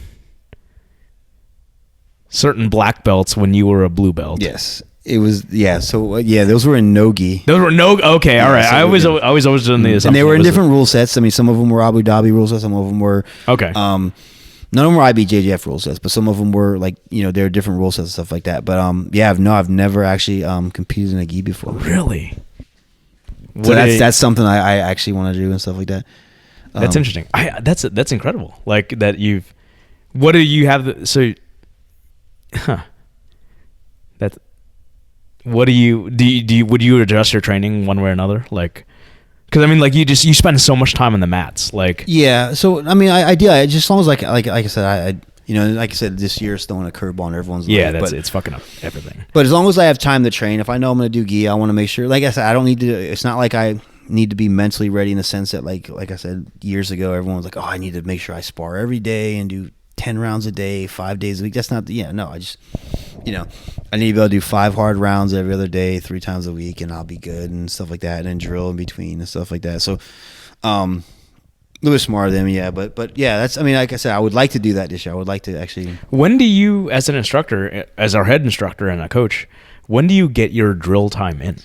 certain black belts when you were a blue belt. Yes. It was So those were in no gi. Those were no. Okay, all right. So I was always doing the assumption. And they were in different rule sets. I mean, some of them were Abu Dhabi rule sets. Some of them were okay. None of them were IBJJF rule sets, but some of them were like they were different rule sets and stuff like that. But I've never actually competed in a gi before. Really? So that's something I actually want to do and stuff like that. That's interesting. That's incredible. Like that you've. What do you have? That's. What do you would you adjust your training one way or another? Like, because I mean, like you spend so much time on the mats. Like, yeah. So I mean, ideally, just as long as like I said, like I said, this year is throwing a curveball in everyone's life. Yeah, it's fucking up everything. But as long as I have time to train, if I know I'm going to do gi, I want to make sure. Like I said, I don't need to. It's not like I need to be mentally ready in the sense that like I said years ago, everyone was like, oh, I need to make sure I spar every day and do 10 rounds a day, 5 days a week. That's not I just I need to be able to do 5 hard rounds every other day, 3 times a week, and I'll be good and stuff like that, and then drill in between and stuff like that. So a little bit smarter than me, but that's, I mean, like I said, I would like to do that this year. I would like to actually. When do you, as an instructor, as our head instructor and a coach, when do you get your drill time in?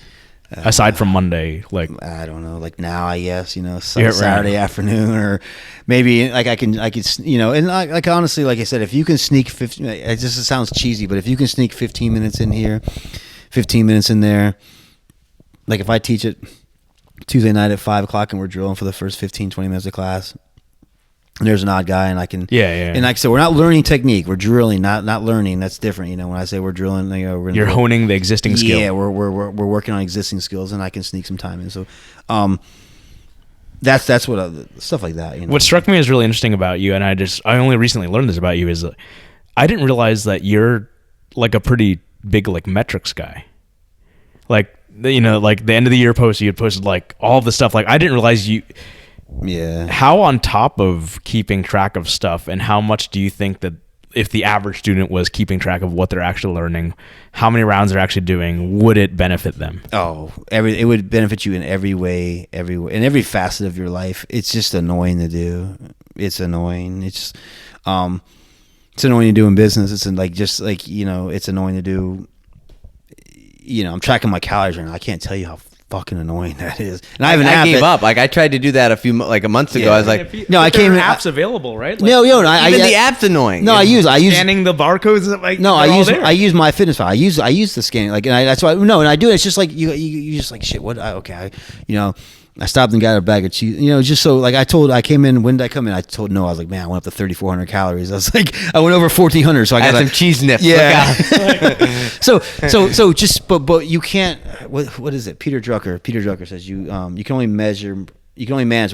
Aside from Monday, like I don't know, like now I guess Saturday afternoon, or maybe like I could and like honestly, like I said, if you can sneak 15, it sounds cheesy, but if you can sneak 15 minutes in here, 15 minutes in there, like if I teach it Tuesday night at 5:00 and we're drilling for the first 15-20 minutes of class, and there's an odd guy, and I can and like I said, we're not learning technique, we're drilling, not learning. That's different. When I say we're drilling, you're honing the existing skill. Yeah, we're working on existing skills, and I can sneak some time in. So that's what stuff like that. What struck me as really interesting about you, and I only recently learned this about you, is I didn't realize that you're like a pretty big like metrics guy. Like like the end of the year post, you had posted like all the stuff. Like I didn't realize you. Yeah. How on top of keeping track of stuff, and how much do you think that if the average student was keeping track of what they're actually learning, how many rounds they're actually doing, would it benefit them? Oh, it would benefit you in every way, in every facet of your life. It's just annoying to do. It's annoying. It's annoying to do in business. It's it's annoying to do. I'm tracking my calories right now. I can't tell you how fucking annoying that is. And I gave up. Like I tried to do that a month ago. I was like, I came in. Apps available, right? Even the app's annoying. No, I use scanning the barcodes. Like I use my fitness file. I use the scanning. Like, and that's why and I do it. It's just like you just like shit. What? I stopped and got a bag of cheese. Just so like I came in. When did I come in? I told Noah, I was like, man, I went up to 3,400 calories. I was like, I went over 1,400. So I got some cheese nips. Yeah. so just but you can't. What is it? Peter Drucker says you can only manage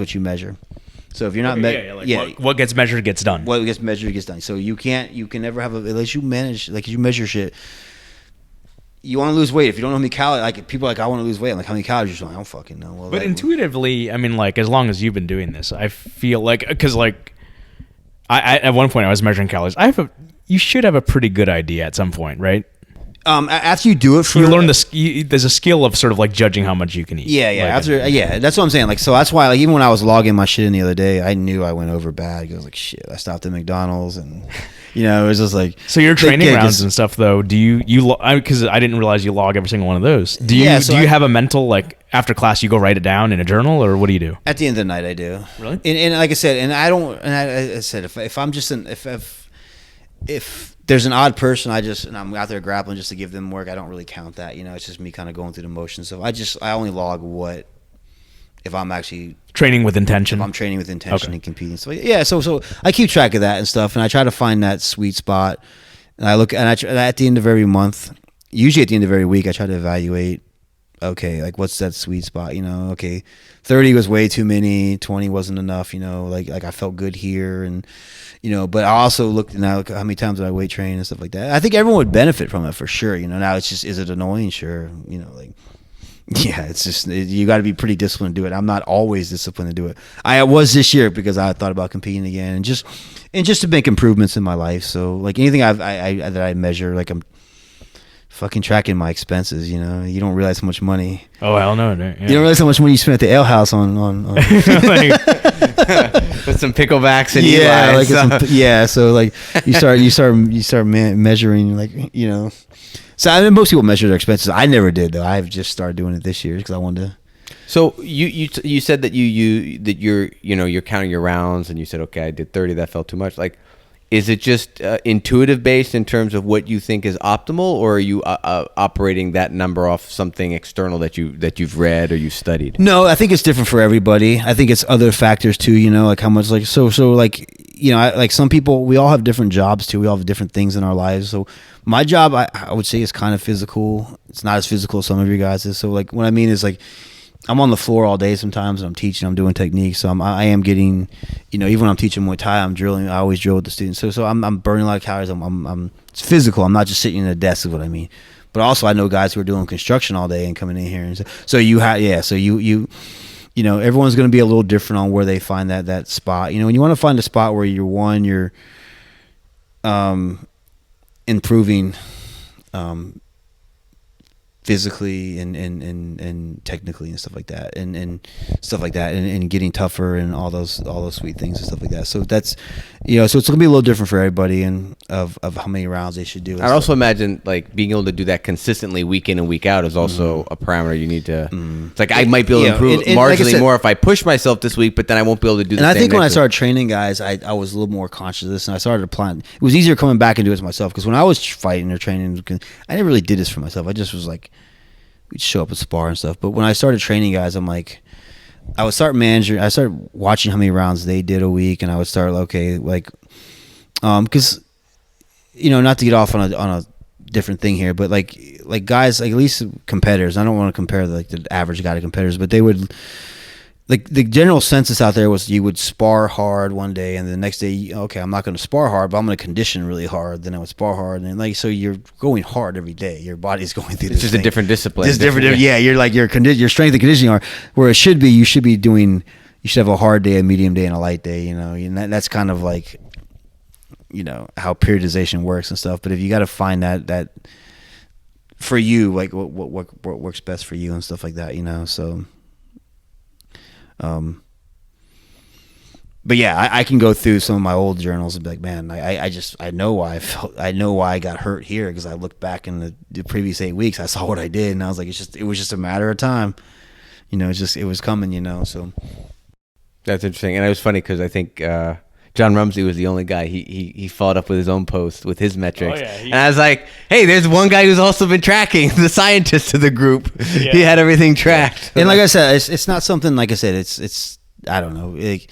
what you measure. So if you're not what gets measured gets done. What gets measured gets done. So you can never have unless you measure shit. you want to lose weight. If you don't know how many calories, like people are like, I want to lose weight. I'm like, how many calories? You're like, I don't fucking know. Well, But intuitively, I mean, like, as long as you've been doing this, I feel like, because like, I at one point I was measuring calories. You should have a pretty good idea at some point, right? After you do it for you learn there's a skill of sort of like judging how much you can eat. Yeah. That's what I'm saying. Like, so that's why, like, even when I was logging my shit in the other day, I knew I went over bad. I was like, shit, I stopped at McDonald's and. You know, it was just like. So your training rounds and stuff, though, do you because I didn't realize you log every single one of those. Do you have a mental, like, after class you go write it down in a journal, or what do you do? At the end of the night, I do. Really? And like I said, I said, if I'm just if there's an odd person, and I'm out there grappling just to give them work, I don't really count that. You know, it's just me kind of going through the motions. So I only log what. If I'm actually training with intention, and competing. So yeah, so I keep track of that and stuff, and I try to find that sweet spot. And I look, and at the end of every month, usually at the end of every week, I try to evaluate. Okay, like what's that sweet spot? You know, okay, 30 was way too many, 20 wasn't enough. You know, like I felt good here, and you know, but I also looked at how many times did I weight train and stuff like that. I think everyone would benefit from it for sure. You know, now it's just, is it annoying? Sure. You know, like. Yeah, it's just you got to be pretty disciplined to do it. I'm not always disciplined to do it. I was this year because I thought about competing again, and just to make improvements in my life. So like anything that I measure, like I'm fucking tracking my expenses. You know, you don't realize how much money. Oh hell no! Yeah. You don't realize how much money you spend at the ale house on. With some picklebacks and So like you start measuring, like, you know. So I mean, most people measure their expenses. I never did though. I've just started doing it this year because I wanted to. So you said that you're counting your rounds, and you said, okay, I did 30, that felt too much. Like, is it just intuitive based in terms of what you think is optimal, or are you operating that number off something external that you've read or you've studied? No, I think it's different for everybody. I think it's other factors too. You know, like how much, like so like, you know, like some people, we all have different jobs too. We all have different things in our lives. So my job, I would say, is kind of physical. It's not as physical as some of you guys is. So like what I mean is like I'm on the floor all day sometimes, and I'm teaching, I'm doing techniques. So I am getting, you know, even when I'm teaching Muay Thai, I'm drilling. I always drill with the students. So I'm burning a lot of calories. It's physical. I'm not just sitting in a desk is what I mean. But also I know guys who are doing construction all day and coming in here. And so you have, so you know, everyone's going to be a little different on where they find that spot. You know, when you want to find a spot where you're improving physically and technically and stuff like that, and stuff like that, and getting tougher and all those sweet things and stuff like that. So that's, you know, so it's gonna be a little different for everybody, and of how many rounds they should do. I also imagine like being able to do that consistently week in and week out is also a parameter you need to. It's like I might be able to improve marginally like I said, more if I push myself this week, but then I won't be able to do. And I think when I started training guys, I was a little more conscious of this, and I started applying. It was easier coming back and doing it myself, because when I was fighting or training, I never really did this for myself. I just was like, we'd show up at spar and stuff. But when I started training guys, I'm like, I would start managing. I started watching how many rounds they did a week, and I would start, okay, like, because, you know, not to get off on a different thing here, but like guys, like at least competitors. I don't want to compare the average guy to competitors, but they would. Like the general census out there was you would spar hard one day, and the next day, okay, I'm not going to spar hard, but I'm going to condition really hard. Then I would spar hard, and like so you're going hard every day. Your body's going through. It's just a different discipline. It's different. Yeah, you're like your strength and conditioning are where it should be. You should be doing. You should have a hard day, a medium day, and a light day. You know, and that's kind of like, you know, how periodization works and stuff. But if you got to find that for you, like what works best for you and stuff like that, you know, so. But yeah, I can go through some of my old journals and be like, man, I know why I got hurt here, because I looked back in the previous 8 weeks, I saw what I did, and I was like, it was just a matter of time, you know. It was coming, you know. So that's interesting, and it was funny because I think John Rumsey was the only guy he followed up with his own post with his metrics, and I was like, hey, there's one guy who's also been tracking, the scientist of the group. Yeah. He had everything tracked, and like I said, it's not something, like I said, it's I don't know, like,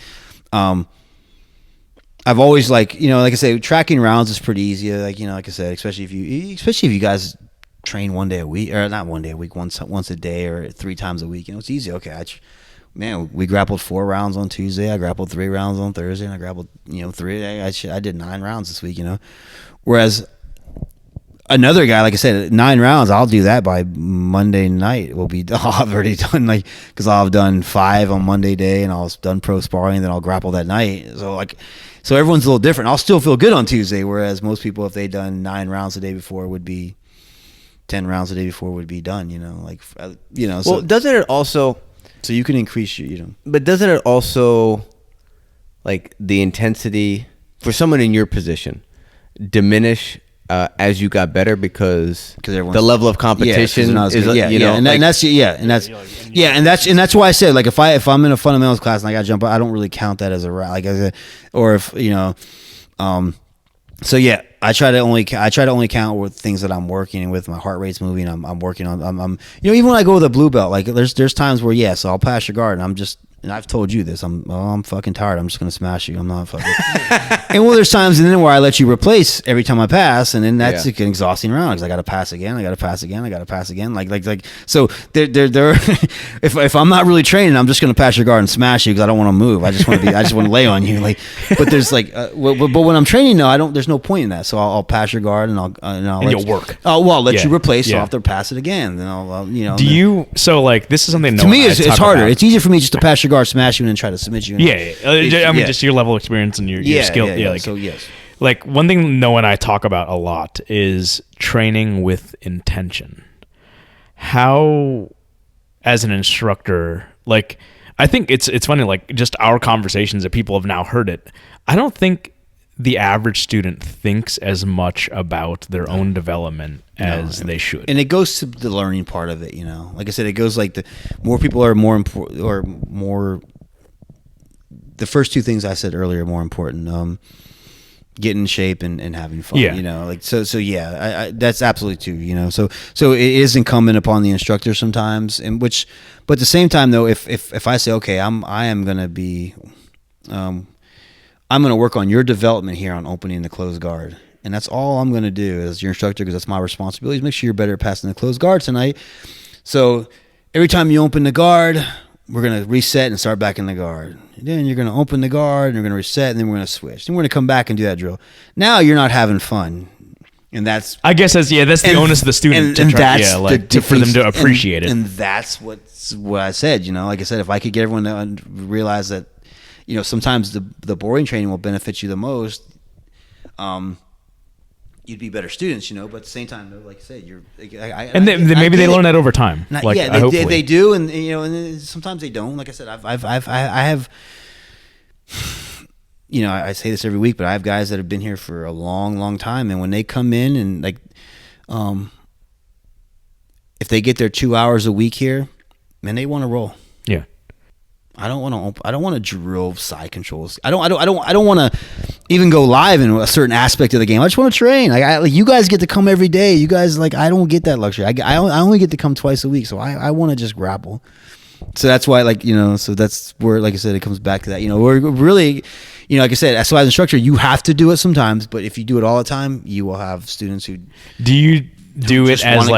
I've always, like, you know, like I say, tracking rounds is pretty easy, like, you know, like I said, especially if you guys train one day a week, or not one day a week, once a day or 3 times a week, you know, it's easy. Okay, man, we grappled 4 rounds on Tuesday. I grappled 3 rounds on Thursday, and I grappled, you know, 3. I did 9 rounds this week, you know. Whereas another guy, like I said, 9 rounds, I'll do that by Monday night. I'll have already done, like, because I'll have done 5 on Monday day, and I'll have done pro sparring, and then I'll grapple that night. So everyone's a little different. I'll still feel good on Tuesday, whereas most people, if they'd done 9 rounds the day before, would be 10 rounds the day before would be done. Well, doesn't it also? So you can increase But doesn't it also, like, the intensity for someone in your position diminish as you got better because the level of competition that's why I said, like, if I'm in a fundamentals class and I got to jump, I don't really count that as a round, like I said, or if so yeah, I try to only count with things that I'm working with. My heart rate's moving. I'm working on. I'm even when I go with a blue belt, like there's times where so I'll pass your guard, and I've told you this. I'm fucking tired. I'm just gonna smash you. I'm not fucking. And there's times where I let you replace every time I pass, and then that's an exhausting round because I got to pass again. I got to pass again. I got to pass again. Like so. There. If I'm not really training, I'm just gonna pass your guard and smash you because I don't want to move. I just want to lay on you. Like, but there's like, but when I'm training, there's no point in that. So I'll pass your guard and you'll work. I'll let you replace. So I'll have to pass it again. Then I'll So like this is something to me it's harder. It's easier for me just to pass your guard, smash you, and then try to submit you. Just your level of experience and your skill. So yes. Like one thing Noah and I talk about a lot is training with intention. How, as an instructor, like I think it's funny, like just our conversations that people have now heard it. I don't think the average student thinks as much about their own development as they should. And it goes to the learning part of it, Like I said, it goes like the more people are more important, or more. The first 2 things I said earlier are more important. Getting in shape and having fun. That's absolutely true. So it is incumbent upon the instructor sometimes, but at the same time though, if I say, okay, I'm gonna work on your development here on opening the closed guard, and that's all I'm gonna do as your instructor, because that's my responsibility, is make sure you're better at passing the closed guard tonight. So every time you open the guard, we're going to reset and start back in the guard. And then you're going to open the guard, and you're going to reset, and then we're going to switch. Then we're going to come back and do that drill. Now you're not having fun. And that's... I guess that's the onus of the student for them to appreciate it. And that's what I said, Like I said, if I could get everyone to realize that, sometimes the boring training will benefit you the most, you'd be better students, but at the same time, though, like I said, maybe they learn that over time. They do, and and sometimes they don't. Like I said, I have, I say this every week, but I have guys that have been here for a long, long time, and when they come in and if they get their 2 hours a week here, man, they want to roll. Yeah. I don't want to drill side controls. I don't want to even go live in a certain aspect of the game. I just want to train. Like you guys get to come every day. You guys I don't get that luxury. I only get to come twice a week. So I want to just grapple. So that's why, so that's where, like I said, it comes back to that. We're really, like I said, so as an instructor, you have to do it sometimes. But if you do it all the time, you will have students who. Do you do it as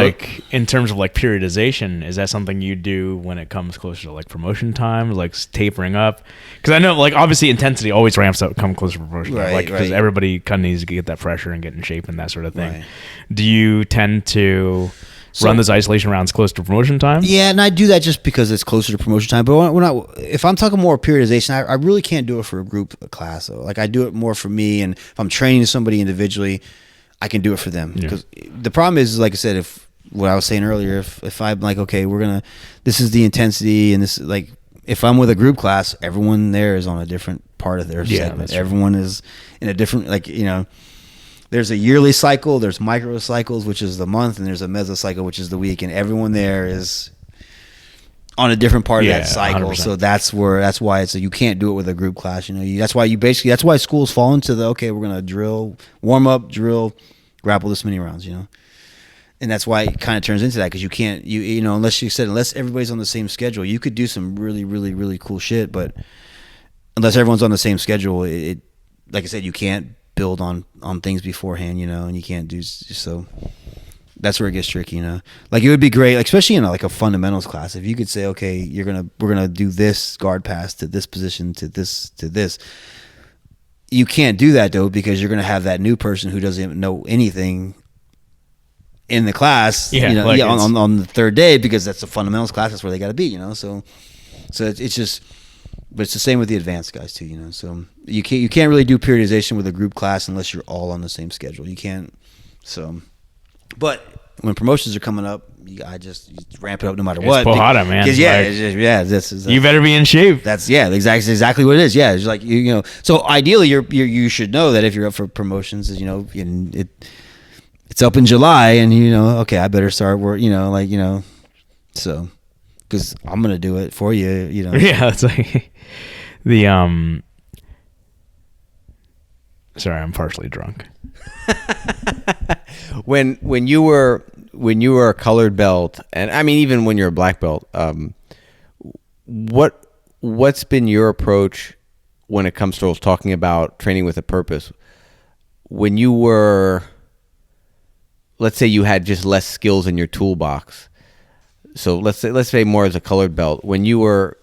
in terms of like periodization? Is that something you do when it comes closer to like promotion time, like tapering up? Because I know like obviously intensity always ramps up come closer to promotion time, because everybody kind of needs to get that pressure and get in shape and that sort of thing. Right. Do you tend to run those isolation rounds close to promotion time? Yeah, and I do that just because it's closer to promotion time. But if I'm talking more periodization, I really can't do it for a group class though. Like I do it more for me, and if I'm training somebody individually, I can do it for them. Because the problem is, like I said, if what I was saying earlier, if I'm like, okay, this is the intensity, and this is like, if I'm with a group class, everyone there is on a different part of their segment. Everyone is in a different, there's a yearly cycle, there's micro cycles, which is the month, and there's a mesocycle, which is the week, and everyone there is on a different part of that cycle. 100%. So that's why you can't do it with a group class. That's why schools fall into we're going to drill, warm up, drill, grapple this many rounds, and that's why it kind of turns into that, because you can't, unless everybody's on the same schedule, you could do some really, really, really cool shit, but unless everyone's on the same schedule, it like I said, you can't build on things beforehand, and you can't do so. That's where it gets tricky, Like it would be great, especially in like a fundamentals class, if you could say, okay, we're gonna do this guard pass to this position to this. You can't do that though, because you're gonna have that new person who doesn't know anything in the class, Yeah, you know, like on the third day, because that's the fundamentals class. That's where they got to be, you know. So it's just, but it's the same with the advanced guys too, you know. So you can't really do periodization with a group class unless you're all on the same schedule. You can't. So, but when promotions are coming up, I just ramp it up no matter what. It's Pojada, man. 'Cause, yeah, Like, it's just, yeah. This is you better be in shape. that's exactly what it is. Yeah, it's like you know. So ideally, you should know that if you're up for promotions, is, you know, it's up in July, and you know, okay, I better start work. You know, like, you know, so because I'm gonna do it for you. You know. Yeah, it's like the Sorry, I'm partially drunk. When you were a colored belt, and I mean even when you're a black belt, what's been your approach when it comes to talking about training with a purpose? When you were, let's say you had just less skills in your toolbox. So let's say more as a colored belt, when you were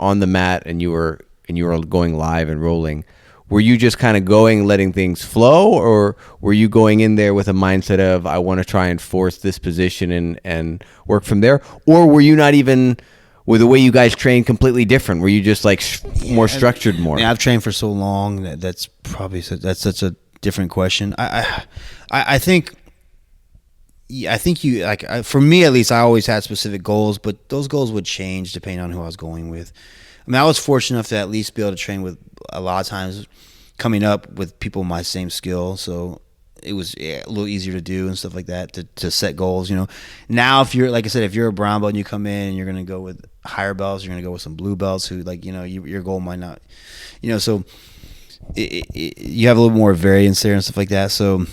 on the mat and you were going live and rolling, were you just kind of letting things flow, or were you going in there with a mindset of, I want to try and force this position and work from there? Or were you not even, with the way you guys train, completely different? Were you just like more structured more? I've trained for so long that's such a different question. I think you, like, for me at least, I always had specific goals, but those goals would change depending on who I was going with. I mean, I was fortunate enough to at least be able to train with, a lot of times, coming up with people my same skill, so it was a little easier to do and stuff like that, to set goals, you know. Now, if you're, like I said, if you're a brown belt and you come in and you're going to go with higher belts, you're going to go with some blue belts who, like, you know, your goal might not, you know, so you have a little more variance there and stuff like that. So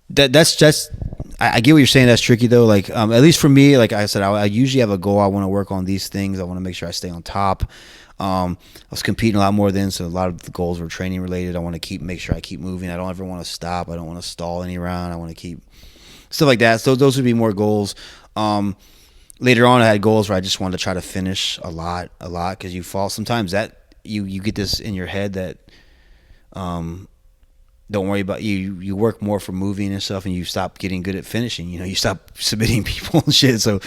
that's just, I get what you're saying. That's tricky though. Like, at least for me, like I said, I usually have a goal. I want to work on these things. I want to make sure I stay on top. I was competing a lot more then, so a lot of the goals were training related. I want to make sure I keep moving. I don't ever want to stop. I don't want to stall any round. I want to keep stuff like that. So those would be more goals. Later on, I had goals where I just wanted to try to finish a lot, because you fall. Sometimes that you get this in your head that don't worry about you work more for moving and stuff, and you stop getting good at finishing. You know, you stop submitting people and shit. So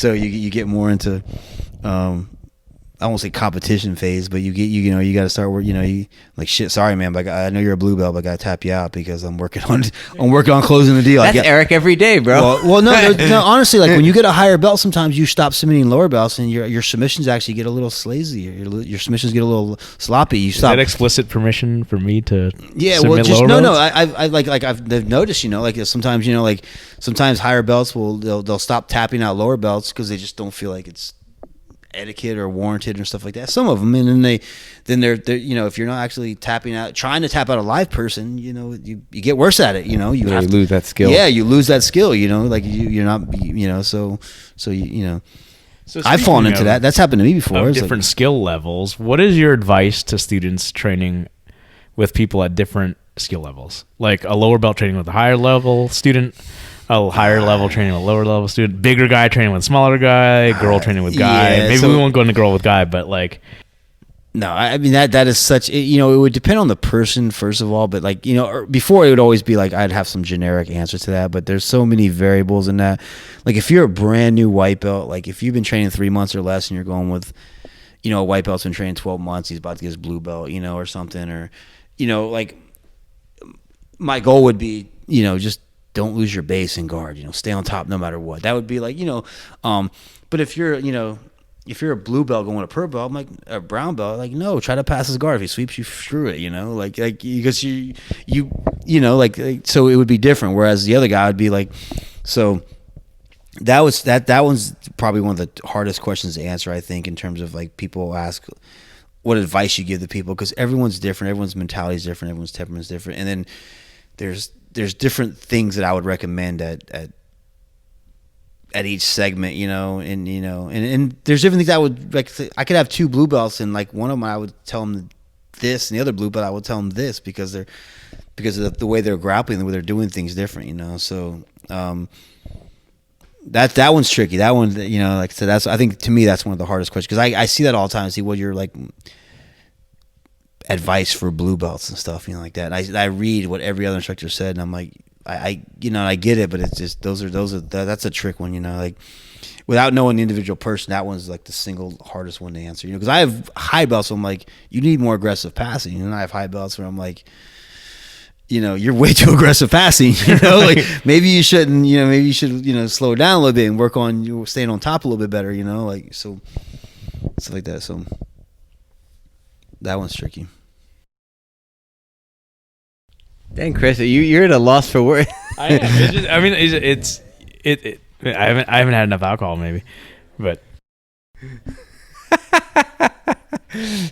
you get more into I won't say competition phase, but you know, you got to start work. You know, you like, shit. Sorry, man, but I know you're a blue belt, but I got to tap you out because I'm working on closing the deal. That's Eric every day, bro. Well, no. Honestly, like when you get a higher belt, sometimes you stop submitting lower belts, and your submissions actually get a little slazy. Your submissions get a little sloppy. You stop. Is that explicit permission for me to? Yeah, submit well, just lower no. belts? I've noticed, you know, like sometimes, you know, like sometimes higher belts they'll stop tapping out lower belts because they just don't feel like it's etiquette or warranted and stuff like that. Some of them, and then they're you know, if you're not actually trying to tap out a live person, you know, you get worse at it. You know, you lose that skill. Yeah, you lose that skill. You know, like you're not, you know, so you know. So I've fallen into that. That's happened to me before. Of different skill levels. What is your advice to students training with people at different skill levels? Like a lower belt training with a higher level student, a higher level training with a lower level student, bigger guy training with smaller guy, girl training with guy. Yeah, Maybe we won't go into girl with guy, but like. No, I mean that is such, you know, it would depend on the person first of all, but like, you know, before it would always be like I'd have some generic answer to that, but there's so many variables in that. Like if you're a brand new white belt, like if you've been training 3 months or less and you're going with, you know, a white belt's been training 12 months, he's about to get his blue belt, you know, or something, or, you know, like my goal would be, you know, just don't lose your base and guard, you know, stay on top no matter what. That would be like, you know, but if you're, you know, if you're a blue belt going to purple belt, I'm like a brown belt, like, no, try to pass his guard. If he sweeps you, screw it, you know, like because you know, like so it would be different. Whereas the other guy would be like, so that one's probably one of the hardest questions to answer, I think, in terms of like people ask what advice you give the people, because everyone's different, everyone's mentality is different, everyone's temperament is different, and then there's different things that I would recommend at each segment, you know, and you know, and there's different things I would like. I could have 2 blue belts, and like one of them I would tell them this, and the other blue belt I would tell them this, because of the way they're grappling, the way they're doing things different, you know. So that one's tricky. That one, you know, like I said, I think to me that's one of the hardest questions, because I see that all the time. I see what you're like advice for blue belts and stuff, you know, like that. And I read what every other instructor said, and I'm like, I I get it, but it's just that's a trick one, like without knowing the individual person, that one's like the single hardest one to answer, because I have high belts, so I'm like, you need more aggressive passing, and I have high belts where I'm like, you're way too aggressive passing, like maybe you shouldn't, maybe you should, slow it down a little bit and work on you staying on top a little bit better, like, so stuff like that. So that one's tricky. Dang, Chris, you're at a loss for words. I am. It's just, I mean, I haven't had enough alcohol, maybe, but.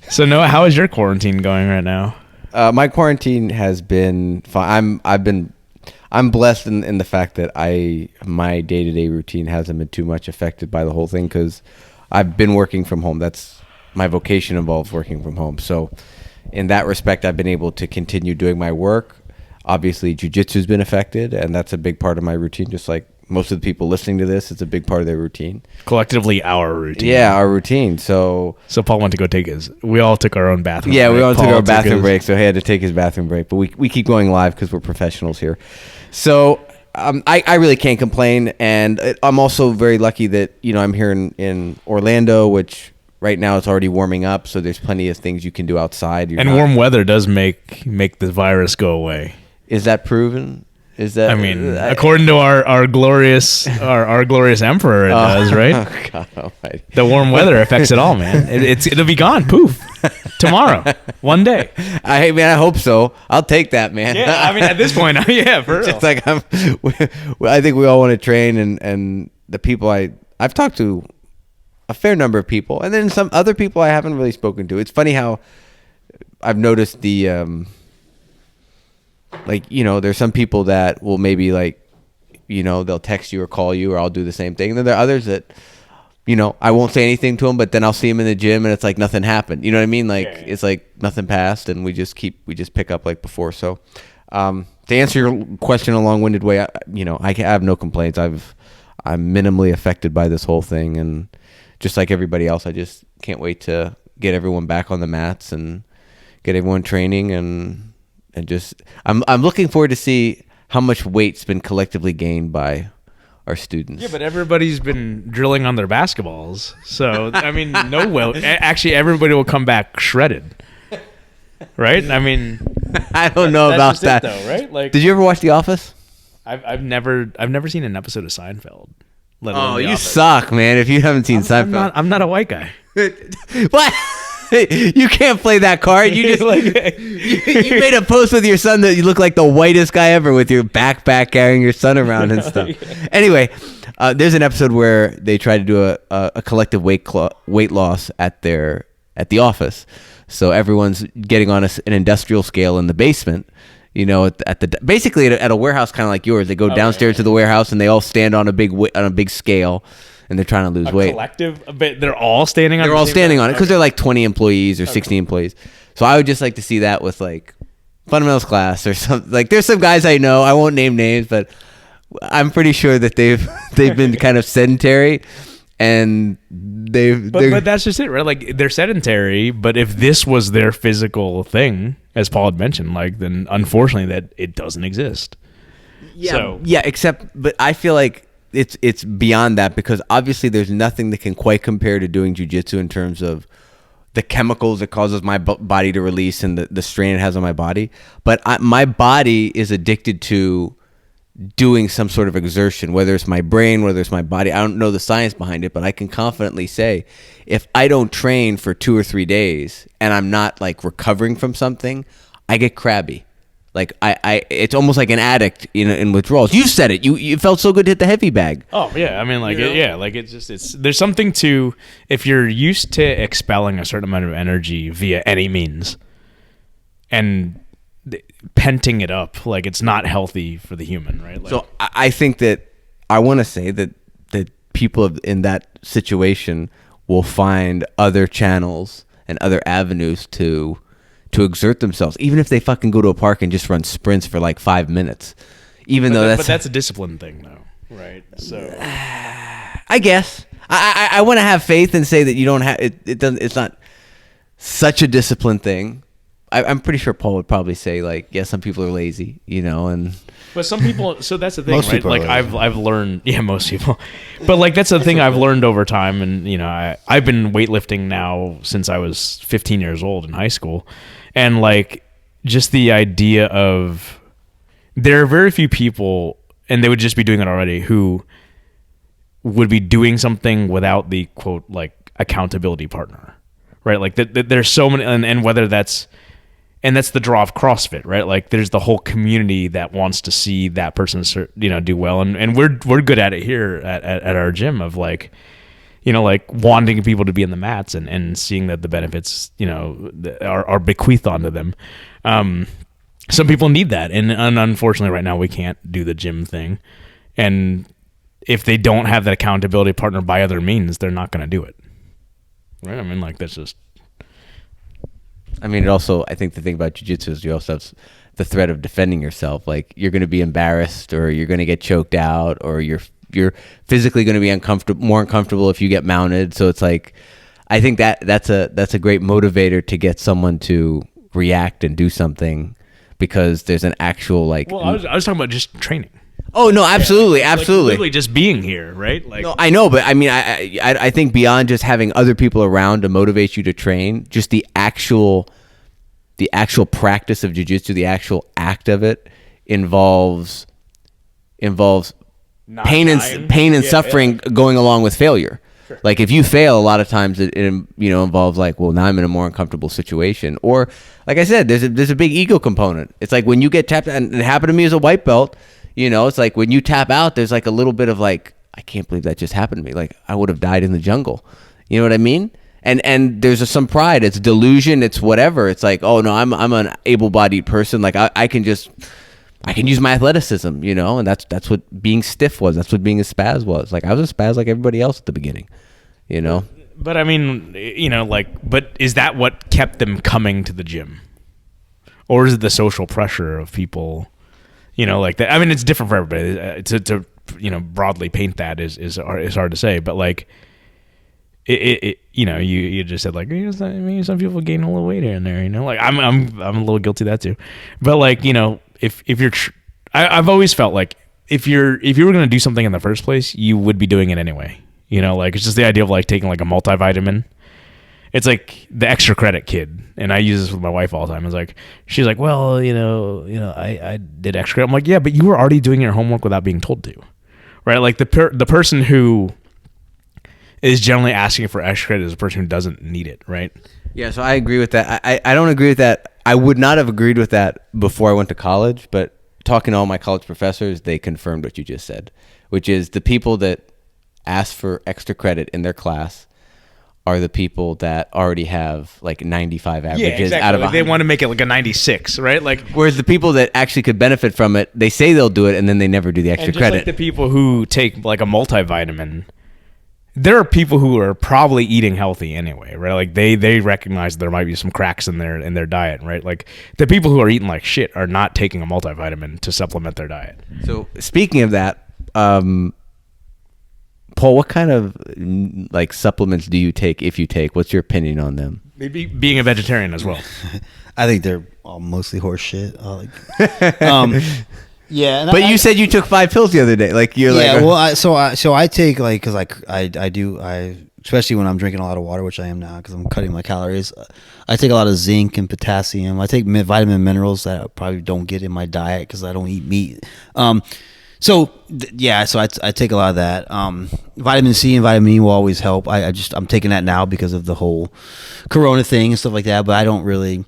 So Noah, how is your quarantine going right now? My quarantine has been fine. I'm blessed in the fact that my day-to-day routine hasn't been too much affected by the whole thing, because I've been working from home. That's my vocation, involves working from home. So in that respect, I've been able to continue doing my work. Obviously, jiu-jitsu has been affected, and that's a big part of my routine. Just like most of the people listening to this, it's a big part of their routine. Collectively, our routine. Yeah, our routine. So Paul went to go take his. We all took our own bathroom. Yeah, break. we all took Paul our bathroom break, so he had to take his bathroom break. But we keep going live because we're professionals here. So I really can't complain, and I'm also very lucky that I'm here in Orlando, which right now it's already warming up, so there's plenty of things you can do outside. Warm weather does make the virus go away. Is that proven? Is that? I mean, according to our glorious emperor, it does, right? Oh God Almighty! The warm weather affects it all, man. It'll be gone, poof, tomorrow, one day. I hope so. I'll take that, man. Yeah, I mean, at this point, yeah, for real. It's like I think we all want to train, and the people I've talked to, a fair number of people, and then some other people I haven't really spoken to. It's funny how I've noticed the. There's some people that will maybe they'll text you or call you, or I'll do the same thing. And then there are others that, I won't say anything to them, but then I'll see them in the gym and it's like nothing happened. You know what I mean? It's like nothing passed, and we just pick up like before. So, to answer your question in a long-winded way, I have no complaints. I'm minimally affected by this whole thing, and just like everybody else, I just can't wait to get everyone back on the mats and get everyone training, and just I'm looking forward to see how much weight's been collectively gained by our students. Yeah, but everybody's been drilling on their basketballs, so I mean, actually, everybody will come back shredded, right? I mean, I don't know about that, though, right? Like, did you ever watch The Office? I've never seen an episode of Seinfeld. Oh, you suck, man! If you haven't seen Seinfeld, I'm not a white guy. What? You can't play that card. You just you made a post with your son that you look like the whitest guy ever with your backpack carrying your son around and stuff. Anyway, there's an episode where they try to do a collective weight loss at the office. So everyone's getting on an industrial scale in the basement. Basically at a warehouse kind of like yours. They go downstairs to the warehouse and they all stand on a big scale. And they're trying to lose weight. Collective, but they're all standing on. They're all standing on it because they're like 20 employees or 60 employees. So I would just like to see that with like fundamentals class or something. Like there's some guys I know. I won't name names, but I'm pretty sure that they've been kind of sedentary, and But that's just it, right? Like they're sedentary. But if this was their physical thing, as Paul had mentioned, then unfortunately that it doesn't exist. Yeah. But I feel like it's beyond that, because obviously there's nothing that can quite compare to doing jiu-jitsu in terms of the chemicals it causes my body to release and the strain it has on my body. But my body is addicted to doing some sort of exertion, whether it's my brain, whether it's my body. I don't know the science behind it, but I can confidently say if I don't train for 2 or 3 days and I'm not like recovering from something, I get crabby. Like it's almost like an addict in withdrawals. You said it. You felt so good to hit the heavy bag. Oh yeah, I mean there's something to, if you're used to expelling a certain amount of energy via any means, and penting it up, it's not healthy for the human, right? So I think that I want to say that people in that situation will find other channels and other avenues to exert themselves, even if they fucking go to a park and just run sprints for like 5 minutes. But that's a discipline thing, though, right? So I guess I want to have faith and say that you don't have it. It's not such a discipline thing. I'm pretty sure Paul would probably say like, yeah, some people are lazy, and But some people, so that's the thing, Most right? people are Like lazy. I've learned, yeah, most people, but like that's the thing I've learned over time, and I've been weightlifting now since I was 15 years old in high school, and like just the idea of there are very few people, and they would just be doing it already, who would be doing something without the quote like accountability partner, right? Like there's so many, and whether that's. And that's the draw of CrossFit, right? Like there's the whole community that wants to see that person, do well. And we're good at it here at our gym of like, like wanting people to be in the mats and seeing that the benefits, are bequeathed onto them. Some people need that. And unfortunately right now we can't do the gym thing. And if they don't have that accountability partner by other means, they're not going to do it. Right? I mean, like that's just. I mean, I think the thing about jiu-jitsu is you also have the threat of defending yourself. Like you're going to be embarrassed, or you're going to get choked out, or you're physically going to be more uncomfortable if you get mounted. So it's like, I think that's a great motivator to get someone to react and do something, because there's an actual like. Well, I was talking about just training. Oh no, absolutely, absolutely. Like, literally just being here, right? Like, No, I know, but I mean, I think beyond just having other people around to motivate you to train, just the actual practice of jiu-jitsu, the actual act of it involves not pain dying. and suffering going along with failure. Sure. Like if you fail, a lot of times it involves like, well, now I'm in a more uncomfortable situation, or like I said, there's a big ego component. It's like when you get tapped, and it happened to me as a white belt. It's like when you tap out, there's like a little bit of like, I can't believe that just happened to me. Like I would have died in the jungle. You know what I mean? And there's some pride. It's delusion. It's whatever. It's like, oh no, I'm an able-bodied person. Like I can use my athleticism, and that's what being stiff was. That's what being a spaz was. Like I was a spaz like everybody else at the beginning, But I mean, but is that what kept them coming to the gym? Or is it the social pressure of people, like that? I mean, it's different for everybody. To broadly paint that is hard to say, but like, you just said like, some people gain a little weight here and there, like I'm a little guilty of that too, but like, if you're, I've always felt like if you were going to do something in the first place, you would be doing it anyway, like it's just the idea of like taking like a multivitamin. It's like the extra credit kid, and I use this with my wife all the time. It's like she's like, well, I did extra credit. I'm like, yeah, but you were already doing your homework without being told to, right? Like the person who is generally asking for extra credit is a person who doesn't need it, right? Yeah, so I agree with that. I don't agree with that. I would not have agreed with that before I went to college, but talking to all my college professors, they confirmed what you just said, which is the people that ask for extra credit in their class are the people that already have like 95 averages out of 100. They want to make it like a 96, right? Like, whereas the people that actually could benefit from it, they say they'll do it and then they never do the extra and just credit. like the people who take like a multivitamin, there are people who are probably eating healthy anyway, right? Like they recognize there might be some cracks in their diet, right? Like the people who are eating like shit are not taking a multivitamin to supplement their diet. So speaking of that, Paul, what kind of like supplements do you take if you take? What's your opinion on them? Maybe being a vegetarian as well. I think they're all mostly horse shit. Yeah, and but you said you took 5 pills the other day. Like you're yeah. like, Well, I take like because like I especially when I'm drinking a lot of water, which I am now because I'm cutting my calories. I take a lot of zinc and potassium. I take vitamin minerals that I probably don't get in my diet because I don't eat meat. So I take a lot of that. Vitamin C and vitamin E will always help. I'm taking that now because of the whole Corona thing and stuff like that. But I don't really.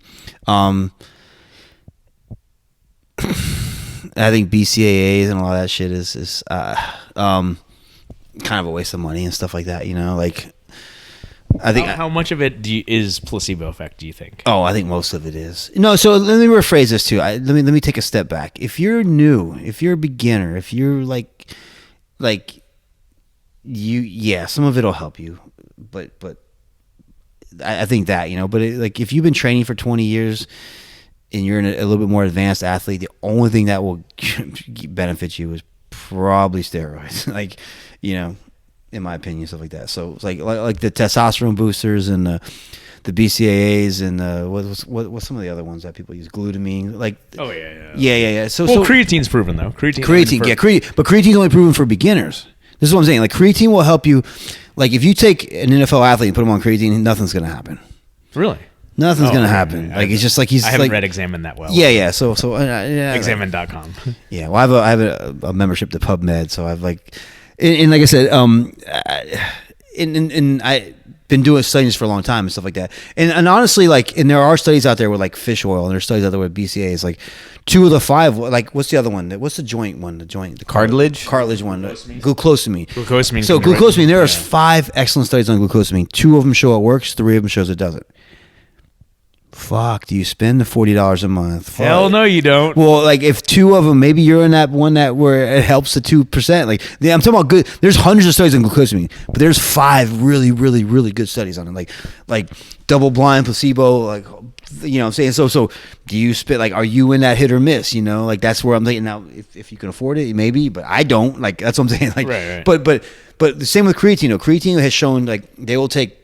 I think BCAAs and all that shit is kind of a waste of money and stuff like that. Like I think how much of it is placebo effect? Do you think? Oh, I think most of it is. No, so let me rephrase this too. Let me take a step back. If you're new, if you're a beginner, if you're like you, some of it'll help you, but I think that but like if you've been training for 20 years and you're a little bit more advanced athlete, the only thing that will benefit you is probably steroids. Like in my opinion, stuff like that. So it's like the testosterone boosters and the BCAAs and what's some of the other ones that people use? Glutamine, like. Oh yeah. Yeah. So creatine's proven though. Creatine, but creatine's only proven for beginners. This is what I'm saying. Like creatine will help you. Like if you take an NFL athlete and put him on creatine, nothing's gonna happen. Really? Nothing's gonna happen. Like it's just like he's. I haven't like, read Examine that well. Yeah. So Examine.com. Yeah. Well, I have a membership to PubMed, so I've like, and like I said, and I been doing studies for a long time and stuff like that. And honestly, like, and there are studies out there with like fish oil, and there's studies out there with BCAAs. Like 2 of the 5. Like what's the other one? What's the joint one? The Cartilage one. Glucosamine. So glucosamine. There's 5 excellent studies on glucosamine. 2 of them show it works. 3 of them shows it doesn't. Fuck, do you spend the $40 a month? Fuck. Hell no, you don't. Well, like if 2 of them, maybe you're in that one that where it helps the 2%. Like I'm talking about good. There's hundreds of studies on glucosamine, but there's 5 really, really, really good studies on it. Like double blind placebo. Like you know what I'm saying. So do you spend like? Are you in that hit or miss? You know, like that's where I'm thinking now. If you can afford it, maybe, but I don't. Like that's what I'm saying. Like, right. But the same with creatine. Creatine has shown like they will take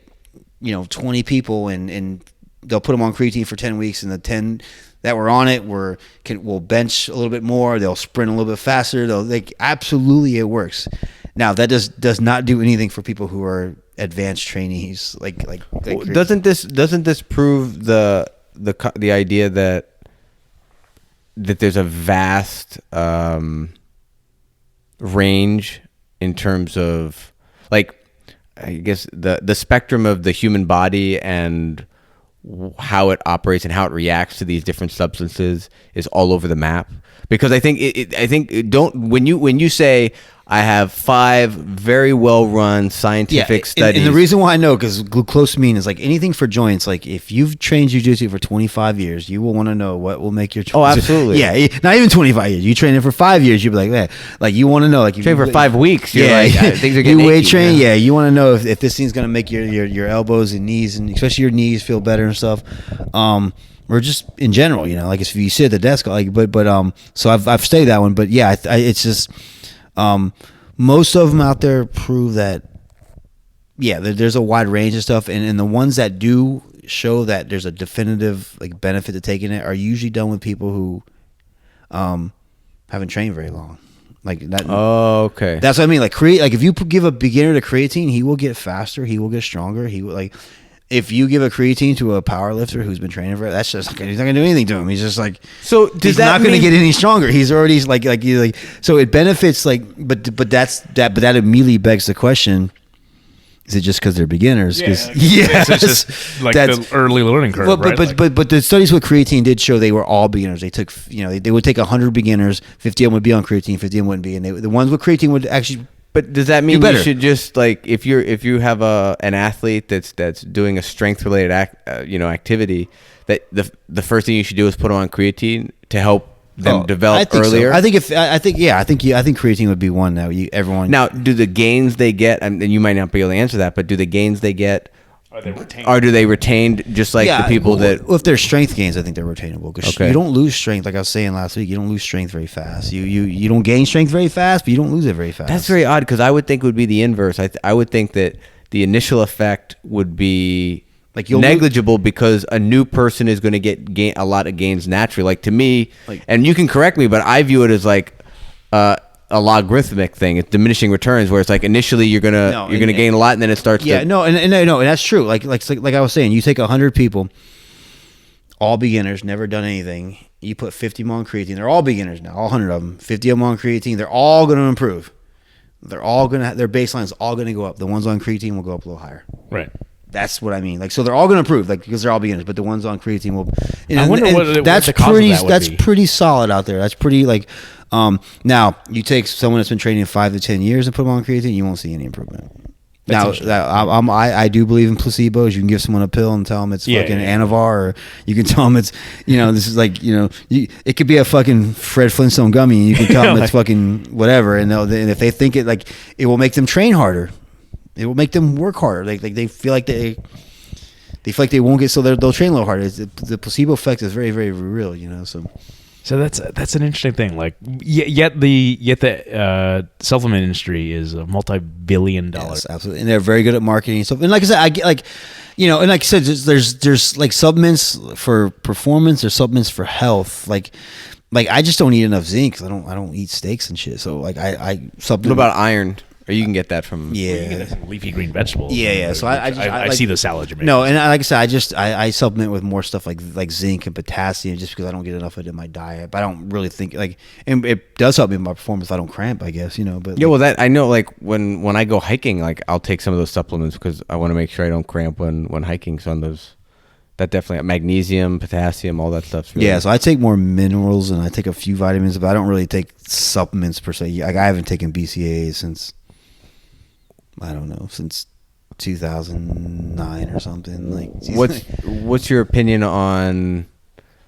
20 people and they'll put them on creatine for 10 weeks, and the 10 that were on it will bench a little bit more. They'll sprint a little bit faster. Absolutely it works. Now that does not do anything for people who are advanced trainees. Doesn't this prove the idea that there's a vast range in terms of like I guess the spectrum of the human body and how it operates and how it reacts to these different substances is all over the map? Because I think when you say I have 5 very well run scientific studies, and the reason why I know, because glucosamine is like anything for joints. Like if you've trained jiu-jitsu for 25 years, you will want to know what will make your joints. Oh, absolutely. Yeah, not even 25 years. You train it for 5 years, you'll be like, man, like you want to know, like you train for 5 weeks. You're like, things are getting you weight achy, train. Yeah, you want to know if this thing's gonna make your elbows and knees, and especially your knees, feel better and stuff. Or just in general, like if you sit at the desk, like, but so I've studied that one, but yeah, it's just, most of them out there prove that, yeah, there's a wide range of stuff, and the ones that do show that there's a definitive like benefit to taking it are usually done with people who, haven't trained very long. Like that. Oh, okay. That's what I mean. Like if you give a beginner to creatine, he will get faster. He will get stronger. He will like. If you give a creatine to a power lifter who's been training for it, that's just he's not gonna do anything to him. He's just like, so he's not gonna get any stronger. He's already like so it benefits like, but that immediately begs the question: is it just because they're beginners? It's just like the early learning curve, right? But the studies with creatine did show they were all beginners. They took they would take 100 beginners, 50 of them would be on creatine, 50 of them wouldn't be, and the ones with creatine would actually. But does that mean you should just like if you have an athlete that's doing a strength related activity, that the first thing you should do is put them on creatine to help them develop earlier? So. I think creatine would be one that everyone. Now, do the gains they get, and you might not be able to answer that, but do the gains they get, are they retained? Or do they retained just like the people that? Well, if they're strength gains, I think they're retainable. Because you don't lose strength, like I was saying last week. You don't lose strength very fast. You don't gain strength very fast, but you don't lose it very fast. That's very odd because I would think it would be the inverse. I would think that the initial effect would be like negligible because a new person is going to get a lot of gains naturally. Like to me, and you can correct me, but I view it as like a logarithmic thing. It's diminishing returns, where it's like initially you're gonna gain a lot, and then it starts. Yeah, and that's true. Like I was saying, you take 100 people, all beginners, never done anything. You put 50 of them on creatine. They're all beginners now, all 100 of them. 50 of them on creatine. They're all going to improve. They're all gonna their baseline is all going to go up. The ones on creatine will go up a little higher. Right. That's what I mean. Like, so they're all going to improve, like, because they're all beginners. But the ones on creatine will. I wonder what that's the cause pretty. Of that would that's be. Pretty solid out there. That's pretty like. Now you take someone that's been training 5 to 10 years and put them on creatine, you won't see any improvement. I do believe in placebos. You can give someone a pill and tell them it's fucking Anavar, or you can tell them it's this is like it could be a fucking Fred Flintstone gummy, and you can tell them it's fucking whatever, and if they think it like it will make them train harder, it will make them work harder. Like they feel like they feel like they won't get, so they'll train a little harder. The placebo effect is very, very real, so. So that's an interesting thing. Like, yet the supplement industry is a multi-billion-dollar. Yes, absolutely, and they're very good at marketing and stuff. And like I said, I get like, and like I said, there's like supplements for performance or supplements for health. Like I just don't eat enough zinc. 'Cause I don't eat steaks and shit. So like I supplement. What about iron? Or you can get that from You can get that from leafy green vegetables. Yeah. So I like, see the salad you're making. No, and like I said, I supplement with more stuff like zinc and potassium just because I don't get enough of it in my diet. But I don't really think like, and it does help me in my performance if I don't cramp, I guess, But yeah, well, that I know. Like when I go hiking, like I'll take some of those supplements because I want to make sure I don't cramp when hiking. So on those, that definitely magnesium, potassium, all that stuff's really, yeah. So I take more minerals and I take a few vitamins, but I don't really take supplements per se. Like I haven't taken BCAAs since, I don't know, since 2009 or something. Like, what's your opinion on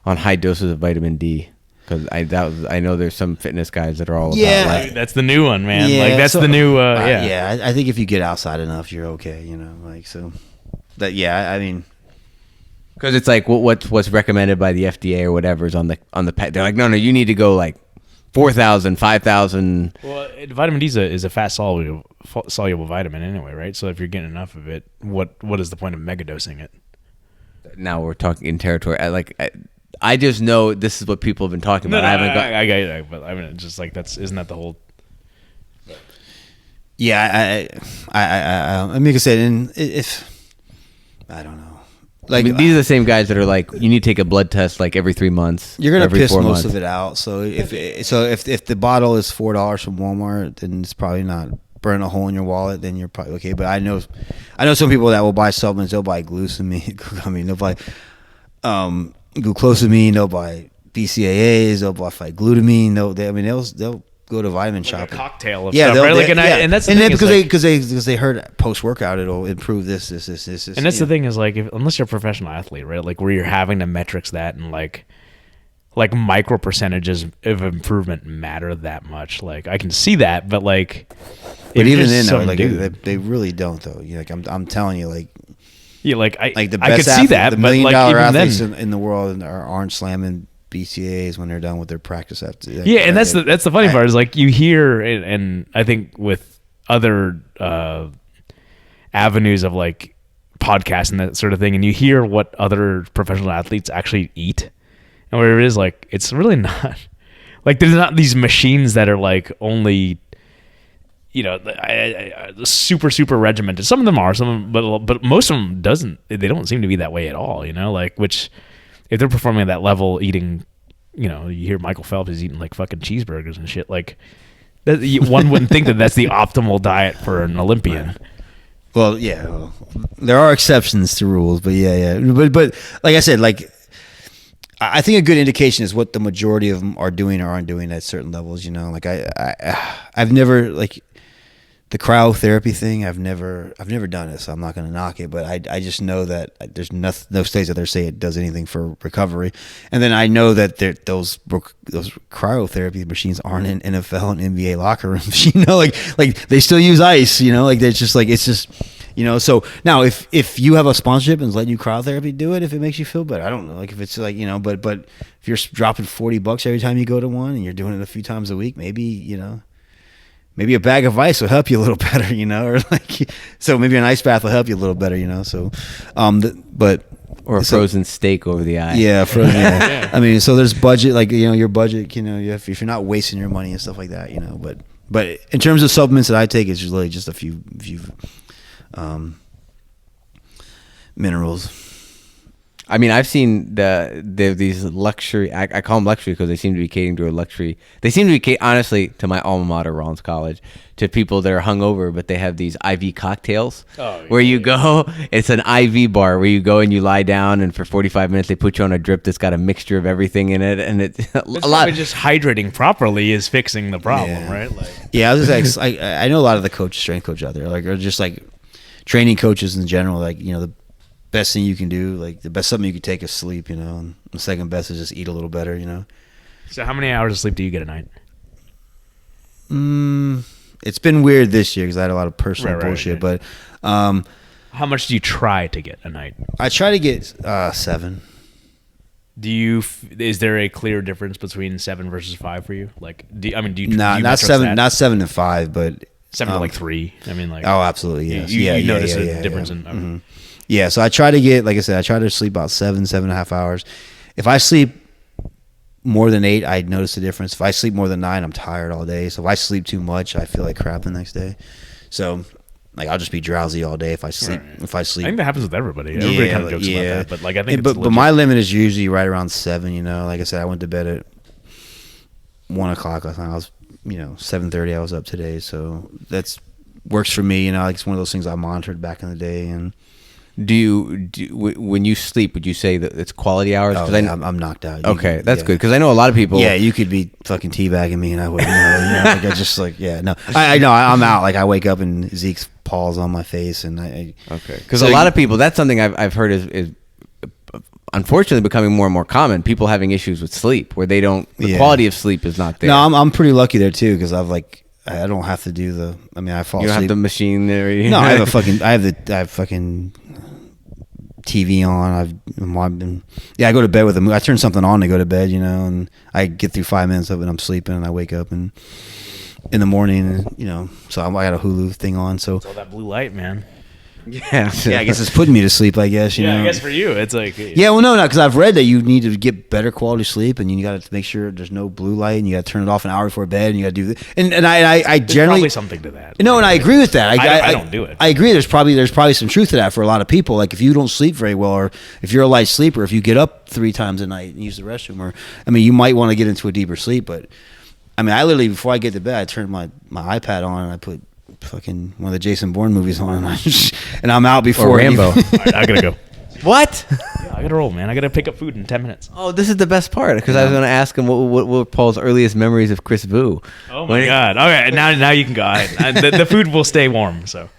high doses of vitamin D? Because I know there's some fitness guys that are all about like, that's the new one, man. Yeah, like that's so- the new I think if you get outside enough, you're okay. Like so. That I mean. because it's like what's recommended by the FDA or whatever is on the pack. They're like, no, you need to go like 4,000, 5,000. Well, vitamin D is a fast soluble vitamin anyway, right? So if you're getting enough of it, what is the point of megadosing it? Now we're talking in territory. I just know this is what people have been talking about. I got it, but I mean, it's just like isn't that the whole? Yeah, I mean, like I said, and if I don't know. Like these are the same guys that are like, you need to take a blood test like every 3 months. You're gonna every piss 4 most months. of it out. So if the bottle is $4 from Walmart, then it's probably not burning a hole in your wallet. Then you're probably okay. But I know some people that will buy supplements. They'll buy glucosamine. I mean, they'll buy glucosamine. They'll buy BCAAs. They'll buy glutamine. They'll go to vitamin shop. A cocktail of Yeah, stuff, right? And that's the thing because they heard post workout it'll improve this. And that's the thing is like unless you're a professional athlete, right? Like where you're having to metrics that and like micro percentages of improvement matter that much. Like I can see that, but like, but even then, though, like they really don't though. Like I'm telling you, like yeah, like the best I could see that, the $1 but million like even athletes then, in the world aren't slamming BCAAs when they're done with their practice after. Yeah, and that's the funny part is like you hear, and I think with other avenues of like podcasts and that sort of thing, and you hear what other professional athletes actually eat, and where it is like it's really not like there's not these machines that are like only super regimented. Some of them are, but most of them they don't seem to be that way at all. Like which. If they're performing at that level, eating, you hear Michael Phelps is eating like fucking cheeseburgers and shit. Like, one wouldn't think that that's the optimal diet for an Olympian. Well, yeah, there are exceptions to rules, but yeah. But like I said, like I think a good indication is what the majority of them are doing or aren't doing at certain levels. Like I've never like. The cryotherapy thing, I've never done it, so I'm not going to knock it. But I just know that there's no studies that they say it does anything for recovery, and then I know that those cryotherapy machines aren't in NFL and NBA locker rooms. Like they still use ice. Like they're just like it's just. So now if you have a sponsorship and is letting you cryotherapy, do it if it makes you feel better. I don't know, like if it's like but if you're dropping $40 every time you go to one and you're doing it a few times a week, maybe maybe a bag of ice will help you a little better, or like, so maybe an ice bath will help you a little better, so, or a frozen steak over the eye. Yeah, frozen. Yeah. I mean, so there's budget, like, your budget, if you're not wasting your money and stuff like that, but in terms of supplements that I take, it's really just a few minerals. I mean, I've seen these luxury. I call them luxury because they seem to be catering to a luxury. They seem to be honestly to my alma mater, Rollins College, to people that are hungover, but they have these IV cocktails where you go. It's an IV bar where you go and you lie down, and for 45 minutes they put you on a drip that's got a mixture of everything in it, and it's a lot. Just hydrating properly is fixing the problem, right? Like, yeah, I was just like, I know a lot of the strength coaches out there, like, or just like training coaches in general, like the best thing you can do, like the best something you can take is sleep, and the second best is just eat a little better, So how many hours of sleep do you get a night? It's been weird this year because I had a lot of personal bullshit, but how much do you try to get a night? I try to get 7. Is there a clear difference between 7 versus 5 for you? Like, do you not metrics 7, that? not 7 to 5, but 7 to like 3. I mean, like, oh, absolutely, yes. You notice a difference in. Mm-hmm. Yeah, so I try to get, like I said, I try to sleep about 7.5 hours. If I sleep more than 8, I notice a difference. If I sleep more than 9, I'm tired all day. So if I sleep too much, I feel like crap the next day. So, like, I'll just be drowsy all day if I sleep. Right. If I sleep, I think that happens with everybody. Everybody kind of jokes about that, but like I think, but my limit is usually right around 7. You know, like I said, I went to bed at 1 o'clock last night. I was, 7:30. I was up today, so that's works for me. You know, like it's one of those things I monitored back in the day. And when you sleep, would you say that it's quality hours? oh, yeah, I'm knocked out. Okay, that's good because I know a lot of people. Yeah, you could be fucking teabagging me and I wouldn't know. Like I just no. I know I'm out. Like I wake up and Zeke's paws on my face and I okay, because a lot of people. That's something I've heard is unfortunately becoming more and more common. People having issues with sleep where they don't. The quality of sleep is not there. No, I'm pretty lucky there too because I don't have to do the. I mean, I fall You don't asleep. have the machine there. No, I have fucking TV on. I go to bed with I turn something on to go to bed, and I get through 5 minutes of it. I'm sleeping and I wake up and in the morning, so I got a Hulu thing on. So it's all that blue light, man. Yeah, I guess it's putting me to sleep. I guess you know. I guess for you, it's like yeah. Well, no, because I've read that you need to get better quality sleep, and you got to make sure there's no blue light, and you got to turn it off an hour before bed, and you got to do that. And I generally probably something to that. No, and I agree with that. I don't do it. I agree. There's probably some truth to that for a lot of people. Like if you don't sleep very well, or if you're a light sleeper, if you get up 3 times a night and use the restroom, or you might want to get into a deeper sleep. But I literally before I get to bed, I turn my iPad on and I put fucking one of the Jason Bourne movies on, and I'm out before or Rambo. All right, I gotta go. What? Yeah, I gotta roll, man. I gotta pick up food in 10 minutes. Oh, this is the best part because I was going to ask him what were Paul's earliest memories of Chris Vu. Oh my god! Okay, now you can go. The food will stay warm. So,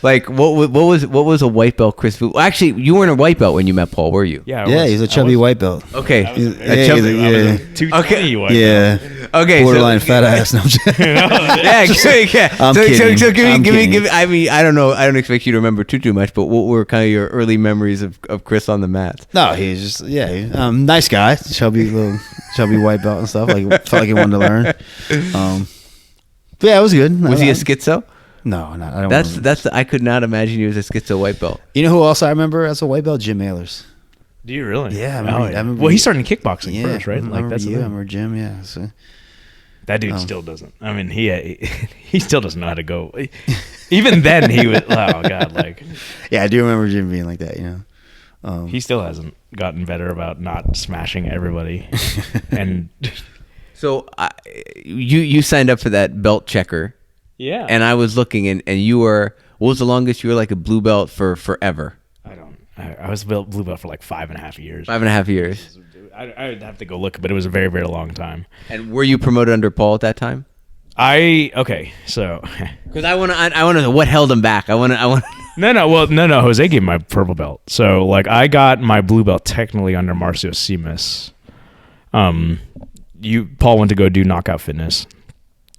like what was a white belt Chris Vu? Well, actually, you weren't a white belt when you met Paul, were you? Yeah, he's a chubby white belt. Okay, A chubby, I was a 220 white yeah. Okay, Borderline fat ass. No, I'm just- yeah, I'm kidding. So give I'm me. kidding. I mean, I don't know. I don't expect you to remember too much, but what were kind of your early memories of Chris on the mat? No, he's just nice guy, chubby white belt and stuff. Like felt like he wanted to learn. But yeah, it was good. Was he a schizo? No, not. I don't. That's. I could not imagine he was a schizo white belt. You know who else I remember as a white belt? Jim Maylers. Do you really? Yeah, I remember. Well, he started in kickboxing first, right? Like that's I remember Jim. Yeah. So. That dude still doesn't. I mean, he still doesn't know how to go. Even then, he was. Oh god, like. Yeah, I do remember Jim being like that. He still hasn't gotten better about not smashing everybody. And so you signed up for that belt checker. Yeah. And I was looking, and you were. What was the longest? You were like a blue belt for forever. I was a blue belt for like 5.5 years. 5.5 years. I would have to go look, but it was a very, very long time. And were you promoted under Paul at that time? So because I want to know what held him back. I want. No. Jose gave me my purple belt, so like I got my blue belt technically under Marcio Simas. Paul went to go do Knockout Fitness.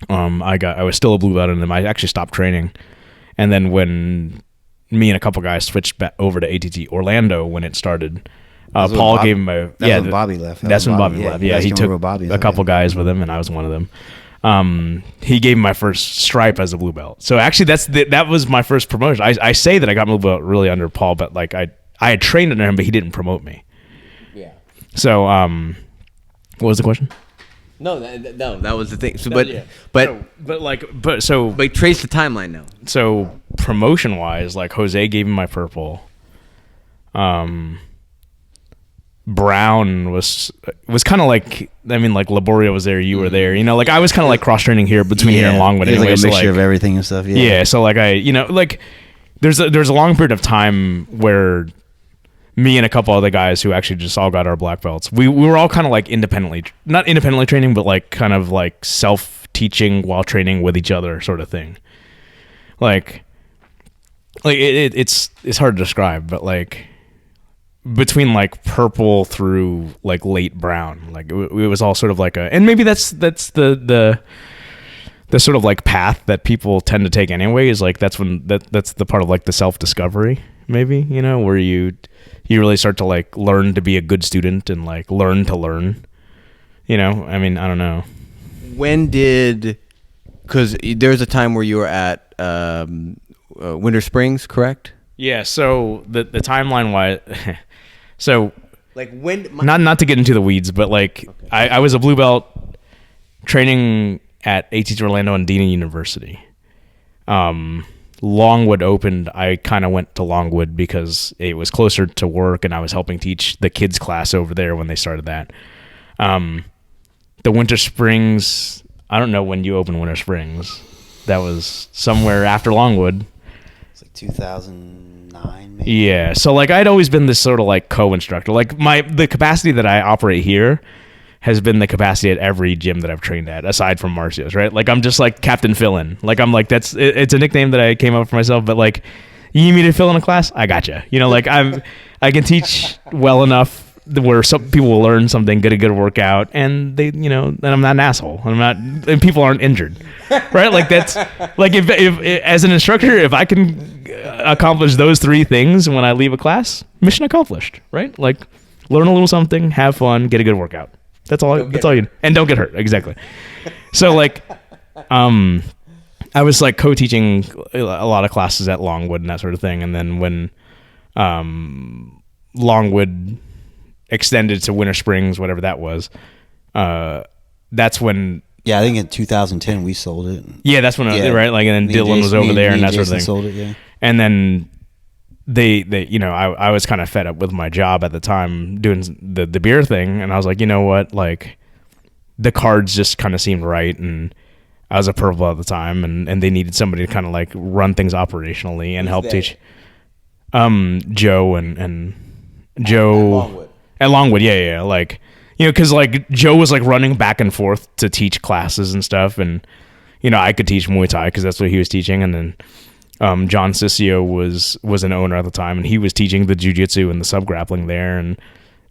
I was still a blue belt in them. I actually stopped training, and then when me and a couple guys switched back over to ATT Orlando when it started. Paul gave him when Bobby left. That's when Bobby left. Yeah, he took a couple guys with him, and I was one of them. He gave me my first stripe as a blue belt. So actually, that was my first promotion. I say that I got my blue belt really under Paul, but like I had trained under him, but he didn't promote me. Yeah. So what was the question? No, that was the thing. So, but trace the timeline now. So promotion wise, like Jose gave me my purple. Brown was kind of like like Liborio was there, you were there, like I was kind of like cross training here between here and Longwood. It was anyway, like a mixture of everything and stuff. Yeah. So like there's a long period of time where me and a couple other guys who actually just all got our black belts. We were all kind of like not independently training, but like kind of like self-teaching while training with each other sort of thing. Like it's hard to describe, but like between like purple through like late brown, like it was all sort of like and maybe that's the sort of like path that people tend to take anyway, is like that's the part of like the self-discovery maybe, where you really start to like learn to be a good student and like learn to learn. I mean, I don't know. Because there's a time where you were at Winter Springs, correct? Yeah. So the timeline wise, so Like when? not to get into the weeds, but like I was a blue belt training at ATT Orlando and Dean University. Longwood opened. I kind of went to Longwood because it was closer to work, and I was helping teach the kids class over there when they started that. The Winter Springs, I don't know when you opened Winter Springs. That was somewhere after Longwood. It's like 2009, maybe. Yeah, so like I'd always been this sort of like co-instructor. Like the capacity that I operate here has been the capacity at every gym that I've trained at, aside from Marcio's, right? Like I'm just like Captain Fill-In. Like I'm like it's a nickname that I came up for myself, but like you need me to fill in a class, I gotcha. Like I can teach well enough where some people will learn something, get a good workout, and they, then I'm not an asshole. And people aren't injured, right? Like that's like if as an instructor, if I can accomplish those three things when I leave a class, mission accomplished, right? Like learn a little something, have fun, get a good workout. That's all you, and don't get hurt. Exactly. So like, I was like co-teaching a lot of classes at Longwood and that sort of thing. And then when, Longwood extended to Winter Springs, whatever that was, that's when. Yeah, I think in 2010 we sold it. Yeah, that's when right. Like, and then Dylan was over there and that sort of thing. Sold it, yeah. And then they I was kind of fed up with my job at the time doing the beer thing, and I was like, you know what, like the cards just kind of seemed right, and I was a purple at the time, and they needed somebody to kind of like run things operationally and help teach. Joe and Joe at Longwood, yeah, like because like Joe was like running back and forth to teach classes and stuff, and I could teach Muay Thai because that's what he was teaching, and then John Sissio was an owner at the time, and he was teaching the Jiu-Jitsu and the sub-grappling there, and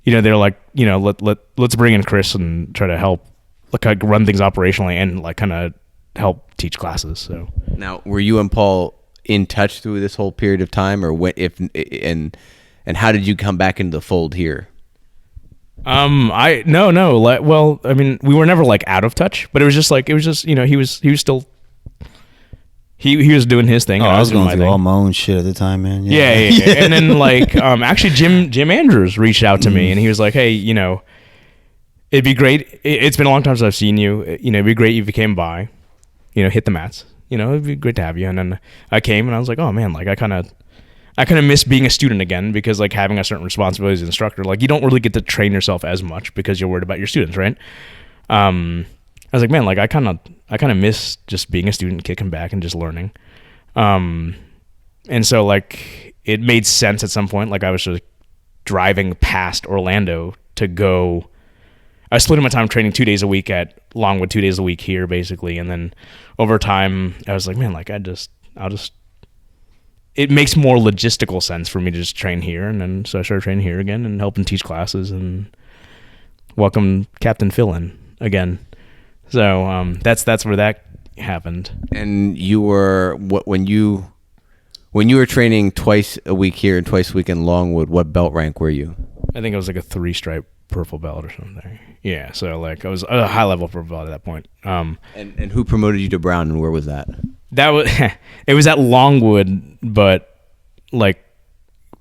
they're like, let's bring in Chris and try to help like run things operationally and like kind of help teach classes. So now, were you and Paul in touch through this whole period of time, or what? And how did you come back into the fold here? No. Well, I mean, we were never like out of touch, but it was just he was still. He was doing his thing. Oh, and I was going my through thing. all my own shit at the time, man. Yeah. And then like actually Jim Andrews reached out to me, and he was like, hey, it'd be great. It's been a long time since I've seen you. It'd be great if you came by, hit the mats. It'd be great to have you. And then I came, and I was like, oh man, like I kind of miss being a student again, because like having a certain responsibility as an instructor, like you don't really get to train yourself as much because you're worried about your students, right? I was like, man, like I kind of miss just being a student, kicking back and just learning. And so like it made sense at some point. Like I was just driving past Orlando to go. I was splitting my time training 2 days a week at Longwood, 2 days a week here, basically. And then over time, I was like, man, like I'll just. It makes more logistical sense for me to just train here, and then so I started training here again and helping teach classes, and welcome Captain Fill-In again. So that's where that happened. And you were when you were training twice a week here and twice a week in Longwood, what belt rank were you? I think it was like a 3-stripe purple belt or something. Yeah, so like I was a high level purple belt at that point. And who promoted you to brown, and where was that? That was it was at Longwood, but like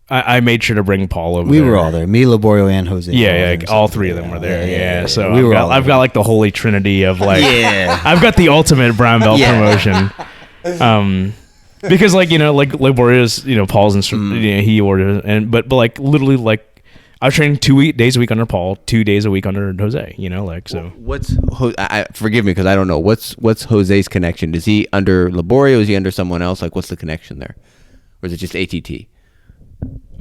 I made sure to bring Paul over. We were all there. Me, Liborio, and Jose. Yeah, like all three of them were there. Yeah. So I've got like the holy trinity of like. Yeah. I've got the ultimate brown belt promotion. Because like like Liborio's Paul's he ordered but like literally like I was training 2 days a week under Paul, 2 days a week under Jose. Like so. What's forgive me because I don't know what's Jose's connection? Is he under Liborio? Is he under someone else? Like what's the connection there, or is it just ATT?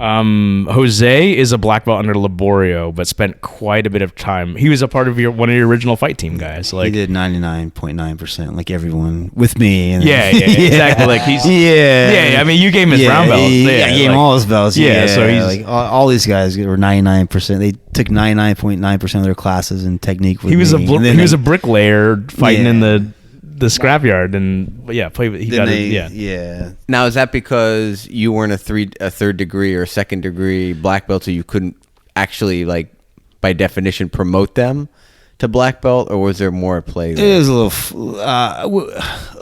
Jose is a black belt under Liborio, but spent quite a bit of time. He was a part of one of your original fight team guys. Like he did 99.9%, like everyone with me. And yeah, exactly. Like he's I mean, you gave him his brown belt. I gave him all his belts. Yeah, so he's like all these guys were 99%. They took 99.9% of their classes and technique. With he was me. he was a bricklayer fighting in the the scrapyard and play. He got it. Yeah. Now, is that because you weren't a third degree or second degree black belt, so you couldn't actually, like, by definition, promote them to black belt, or was there more at play there? It was a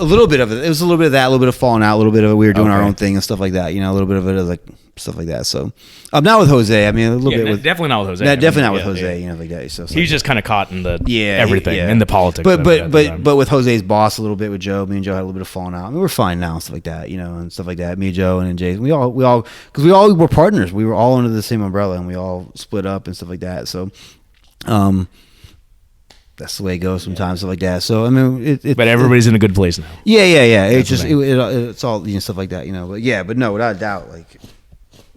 little bit of it. It was a little bit of that, a little bit of falling out, a little bit of it. We were doing our own thing and stuff like that. You know, a little bit of it is like stuff like that. So, not with Jose. I mean, a little bit with definitely not with Jose. definitely not with Jose. You know, like that. So he's just kind of caught in the everything yeah. in the politics. But with Jose's boss a little bit with Joe. Me and Joe had a little bit of falling out. I mean, we're fine now, and stuff like that. You know, and stuff like that. Me, Joe, and Jason. We all because we all were partners. We were all under the same umbrella, and we all split up and stuff like that. So, that's the way it goes sometimes, stuff like that. So I mean, but everybody's in a good place now. Yeah. It's just it's all, you know, stuff like that, you know. But no, without a doubt, like,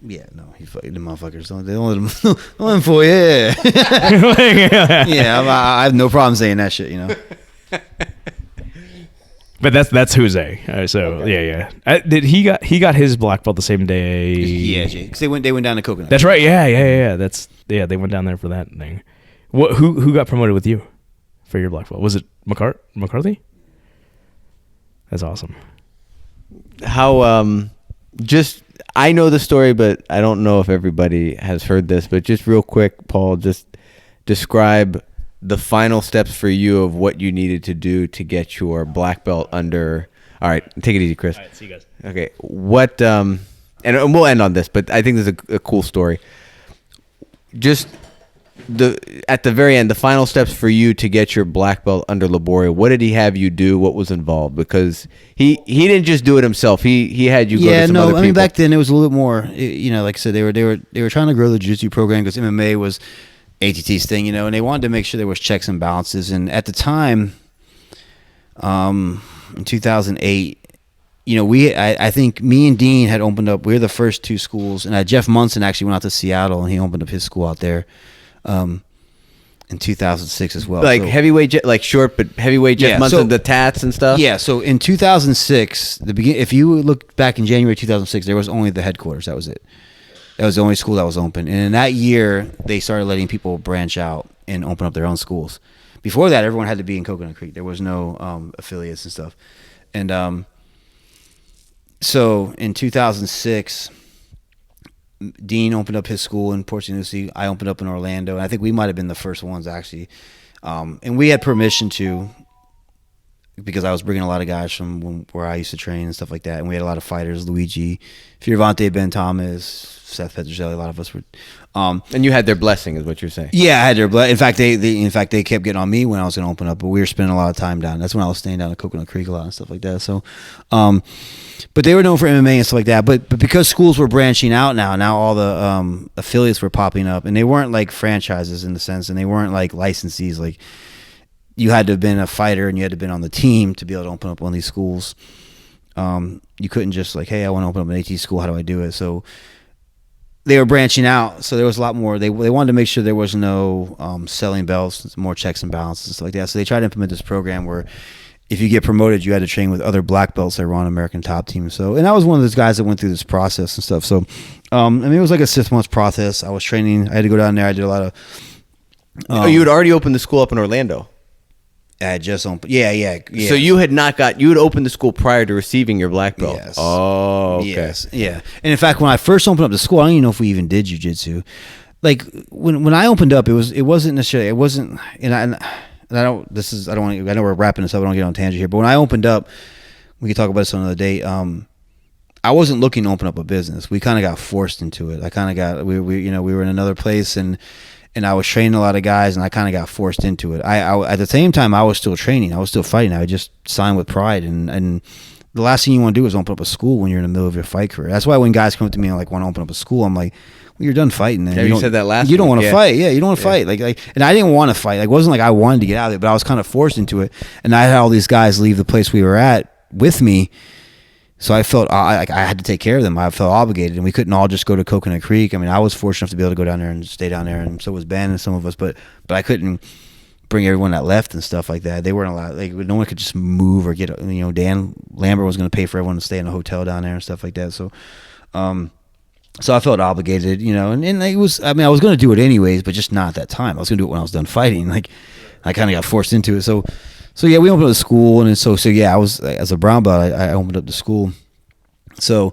yeah, no, he fucking the motherfuckers don't let him for yeah. I have no problem saying that shit, you know. But that's Jose. Yeah. Did he got his black belt the same day? Yeah, because they went down to Coconut. That's right. Yeah. They went down there for that thing. Who got promoted with you for your black belt? Was it McCarthy? That's awesome. How just I know the story, but I don't know if everybody has heard this. But just real quick, Paul, just describe the final steps for you of what you needed to do to get your black belt under. All right, take it easy, Chris. All right, see you guys. Okay, what and we'll end on this, but I think this is a cool story. Just at the very end, the final steps for you to get your black belt under Liborio. What did he have you do? What was involved? Because he didn't just do it himself. He had you go to some other people. I mean, back then it was a little bit more. You know, like I said, they were trying to grow the jiu-jitsu program because MMA was ATT's thing, you know, and they wanted to make sure there was checks and balances. And at the time, in 2008. You know, I think me and Dean had opened up. We were the first two schools, and Jeff Munson actually went out to Seattle, and he opened up his school out there in 2006 as well. Like heavyweight, like short but heavyweight Jeff Munson, the tats and stuff. Yeah. So in 2006, if you look back in January 2006, there was only the headquarters. That was it. That was the only school that was open. And in that year, they started letting people branch out and open up their own schools. Before that, everyone had to be in Coconut Creek. There was no affiliates and stuff. And so in 2006, Dean opened up his school in Port St. Lucie. I opened up in Orlando, and I think we might have been the first ones actually. And we had permission to, because I was bringing a lot of guys from where I used to train and stuff like that. And we had a lot of fighters: Luigi, Fioravante, Ben Thomas, Seth Petrozelli. A lot of us were. And you had their blessing, is what you're saying. Yeah, I had their blessing. In fact, they kept getting on me when I was going to open up. But we were spending a lot of time down. That's when I was staying down at Coconut Creek a lot and stuff like that. So, but they were known for MMA and stuff like that. But because schools were branching out now all the affiliates were popping up, and they weren't like franchises in the sense, and they weren't like licensees. Like, you had to have been a fighter and you had to have been on the team to be able to open up one of these schools. You couldn't just like, hey, I want to open up an AT school. How do I do it? So they were branching out. So there was a lot more. They wanted to make sure there was no selling belts, more checks and balances and stuff like that. So they tried to implement this program where if you get promoted, you had to train with other black belts that were on American Top Team. So, and I was one of those guys that went through this process and stuff. So, I mean, it was like a 6 month process. I was training. I had to go down there. I did a lot of. You had already opened the school up in Orlando. I had just opened. Yeah. So you had opened the school prior to receiving your black belt. Yes. Oh, okay. Yes. Yeah. And in fact, when I first opened up the school, I don't even know if we even did jiu-jitsu. Like when I opened up, it wasn't necessarily. It wasn't. And I don't. This is. I don't want. I know we're wrapping this up. I don't get on tangent here. But when I opened up, we could talk about this on another day. I wasn't looking to open up a business. We kind of got forced into it. I kind of got. We were in another place and I was training a lot of guys, and I kind of got forced into it. I at the same time, I was still training. I was still fighting. I just signed with Pride, and the last thing you want to do is open up a school when you're in the middle of your fight career. That's why when guys come up to me and like want to open up a school, I'm like, well, you're done fighting. Yeah, you said that last. You don't want to fight. Yeah, you don't want to fight. Like, and I didn't want to fight. Like, it wasn't like I wanted to get out of it, but I was kind of forced into it. And I had all these guys leave the place we were at with me. So I felt I had to take care of them. I felt obligated, and we couldn't all just go to Coconut Creek. I mean, I was fortunate enough to be able to go down there and stay down there, and so was Ben and some of us. But I couldn't bring everyone that left and stuff like that. They weren't allowed. Like, no one could just move or get. Dan Lambert was going to pay for everyone to stay in a hotel down there and stuff like that. So, so I felt obligated, and it was. I mean, I was going to do it anyways, but just not at that time. I was going to do it when I was done fighting. Like, I kind of got forced into it. So So yeah, we opened up the school, and then so yeah, I was as a brown belt, I opened up the school. So,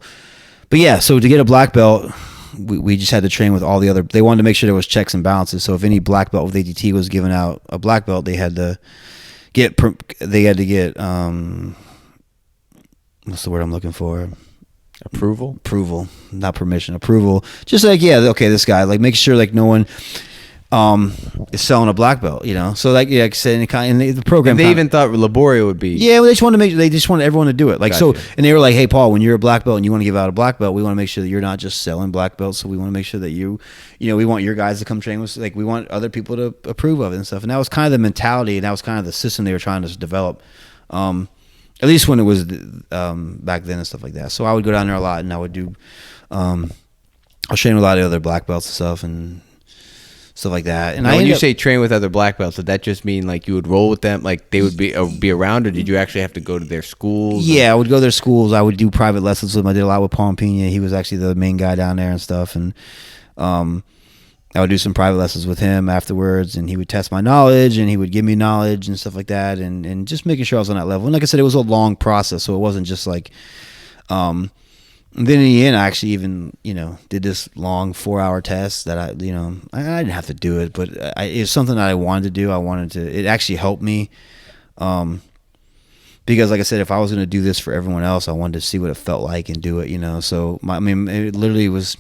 but yeah, so to get a black belt, we just had to train with all the other. They wanted to make sure there was checks and balances. So if any black belt with ADT was giving out a black belt, they had to get what's the word I'm looking for? Approval, not permission. Approval. Just like, yeah, okay, this guy, like, make sure like no one is selling a black belt, you know. So like, yeah, like I said, and the program. And they even thought Liborio would be. Yeah, well, they just wanted everyone to do it. Like, Gotcha. so, and they were like, hey, Paul, when you're a black belt and you want to give out a black belt, we want to make sure that you're not just selling black belts. So we want to make sure that you know, we want your guys to come train with. Like, we want other people to approve of it and stuff. And that was kind of the mentality, and that was kind of the system they were trying to develop. At least when it was back then and stuff like that. So I would go down there a lot, and I would do. I was training with a lot of other black belts and stuff, and stuff like that. And now, when you say train with other black belts, did that just mean like you would roll with them, like they would be around, or did you actually have to go to their schools? Yeah, I would go to their schools. I would do private lessons with them. I did a lot with Paul Pena. He was actually the main guy down there and stuff. And I would do some private lessons with him afterwards, and he would test my knowledge, and he would give me knowledge and stuff like that, and just making sure I was on that level. And like I said, it was a long process, so it wasn't just like. And then in the end, I actually even, you know, did this long 4-hour test that I didn't have to do it, but it was something that I wanted to do. It actually helped me. Because like I said, if I was going to do this for everyone else, I wanted to see what it felt like and do it, you know? So it literally was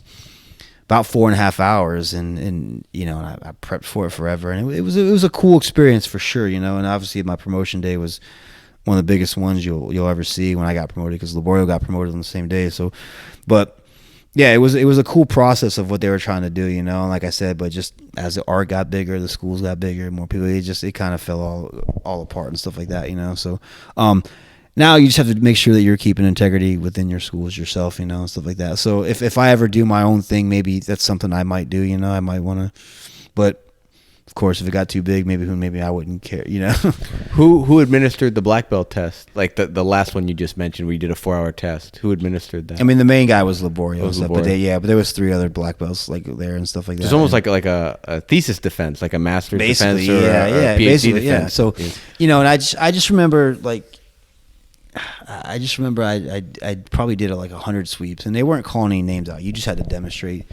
about 4.5 hours, and you know, and I prepped for it forever. And it was a cool experience for sure, you know? And obviously my promotion day was one of the biggest ones you'll ever see when I got promoted, because Liborio got promoted on the same day. So, but yeah, it was a cool process of what they were trying to do, you know. And like I said, but just as the art got bigger, the schools got bigger, more people, it kind of fell all apart and stuff like that, you know. So, now you just have to make sure that you're keeping integrity within your schools yourself, you know, and stuff like that. So if I ever do my own thing, maybe that's something I might do, you know. I might want to, but. Of course, if it got too big, maybe I wouldn't care, you know. Who administered the black belt test? Like the last one you just mentioned, where you did a 4-hour test. Who administered that? I mean, the main guy was Liborio, but Liborio. but there was 3 other black belts like there and stuff like that. It's almost like a thesis defense, like a master's defense or a PhD basically, defense. Yeah. So, you know, and I just remember I probably did like 100 sweeps, and they weren't calling any names out. You just had to demonstrate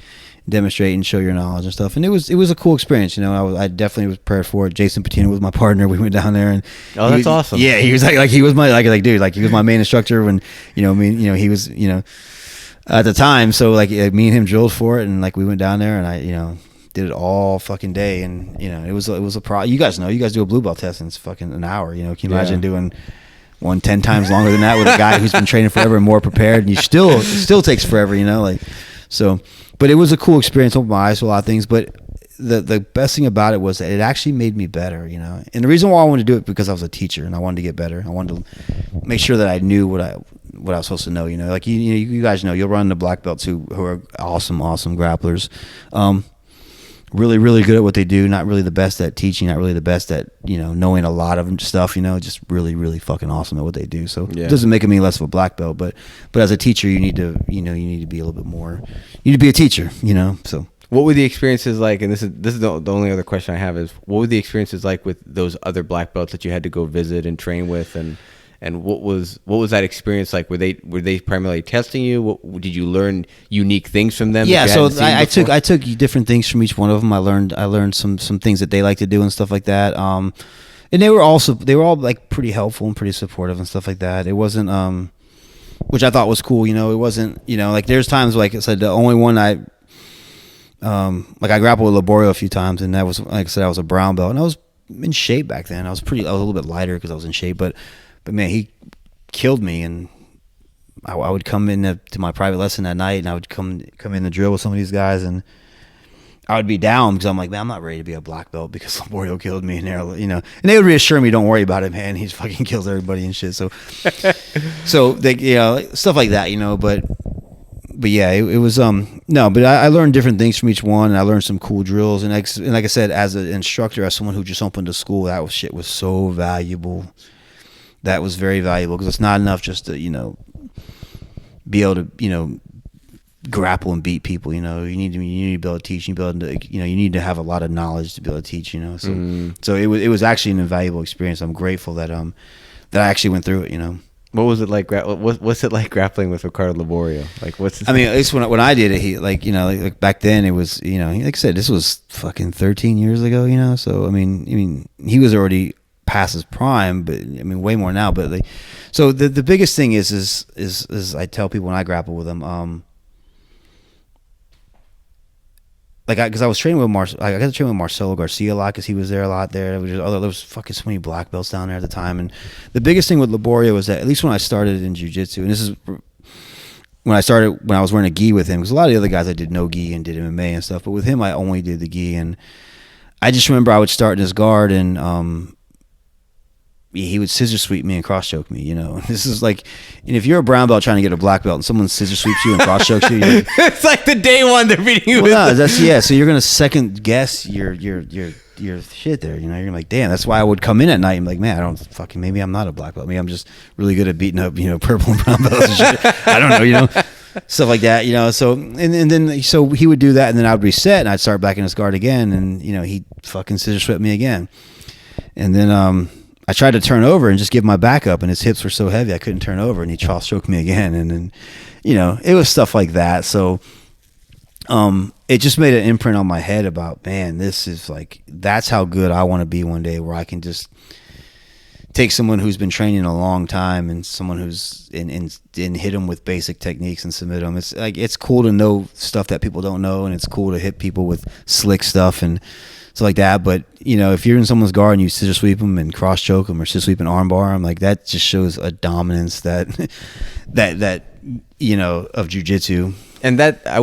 and show your knowledge and stuff, and it was a cool experience, you know. I definitely was prepared for it. Jason Patino was my partner. We went down there, and that's awesome. Yeah, he was like he was my dude, like he was my main instructor when, you know, he was, you know, at the time. So like me and him drilled for it, and like we went down there, and I, you know, did it all fucking day, and you know, it was a you guys do a blue belt test and it's fucking an hour, you know. Can you imagine doing one 10 times longer than that with a guy who's been training forever and more prepared, and it still takes forever, you know, like, so. But it was a cool experience, opened my eyes to a lot of things. But the best thing about it was that it actually made me better, you know. And the reason why I wanted to do it, because I was a teacher and I wanted to get better. I wanted to make sure that I knew what I was supposed to know, you know. Like you guys know, you'll run the black belts who are awesome grapplers. Really, really good at what they do. Not really the best at teaching. Not really the best at, you know, knowing a lot of stuff. You know, just really, really fucking awesome at what they do. So It doesn't make them any less of a black belt. But as a teacher, you need to be a little bit more. You need to be a teacher. You know. So what were the experiences like? And this is the only other question I have is, what were the experiences like with those other black belts that you had to go visit and train with, and what was that experience like? Were they primarily testing you? Did you learn unique things from them? Yeah, so I took different things from each one of them. I learned some things that they like to do and stuff like that. And they were all like pretty helpful and pretty supportive and stuff like that. It wasn't which I thought was cool. You know, it wasn't, you know, like there's times, like I said, the only one I grappled with Liborio a few times, and that was, like I said, I was a brown belt, and I was in shape back then. I was a little bit lighter because I was in shape, but man, he killed me, and I would come in to my private lesson at night, and I would come in the drill with some of these guys, and I would be down because I'm like, man, I'm not ready to be a black belt because Liborio killed me, and they're, you know, and they would reassure me, don't worry about it, man, he fucking kills everybody and shit. So they, you know, stuff like that, you know, but yeah, it was no, but I learned different things from each one, and I learned some cool drills, and like I said, as an instructor, as someone who just opened a school, shit was so valuable. That was very valuable, because it's not enough just to, you know, be able to, you know, grapple and beat people. You need to be able to teach. You need to have a lot of knowledge to be able to teach. So it was actually an invaluable experience. I'm grateful that I actually went through it. What was it like? What's it like grappling with Ricardo Liborio? Like, what's? I mean, at least when I did it, he like back then it was like I said, this was fucking 13 years ago. So I mean he was already past his prime, but I mean way more now. But so the biggest thing is I tell people when I grapple with them, because I was training with I got to train with Marcelo Garcia a lot because he was there a lot there. There was fucking so many black belts down there at the time. And the biggest thing with Liborio was that, at least when I started in jiu-jitsu, and this is when I was wearing a gi with him, because a lot of the other guys I did no gi and did MMA and stuff, but with him I only did the gi. And I just remember I would start in his guard and he would scissor sweep me and cross choke me. This is like, and if you're a brown belt trying to get a black belt and someone scissor sweeps you and cross chokes you, it's like the day one they're beating you. Well, no, so you're gonna second guess your shit there. You're like, damn. That's why I would come in at night and be like, man, I don't fucking, maybe I'm not a black belt. Maybe I'm just really good at beating up purple and brown belts and shit. I don't know, stuff like that. So and then so he would do that, and then I would reset and I'd start back in his guard again, and he'd fucking scissor sweep me again, and then I tried to turn over and just give my back up, and his hips were so heavy I couldn't turn over, and he cross choked me again, and then it was stuff like that. So it just made an imprint on my head about, man, this is like, that's how good I want to be one day, where I can just take someone who's been training a long time and someone who's and hit them with basic techniques and submit them. It's like, it's cool to know stuff that people don't know, and it's cool to hit people with slick stuff and stuff like that. But if you're in someone's guard and you scissor sweep them and cross choke them or scissor sweep and arm bar them, like, that just shows a dominance that of jiu-jitsu. And that I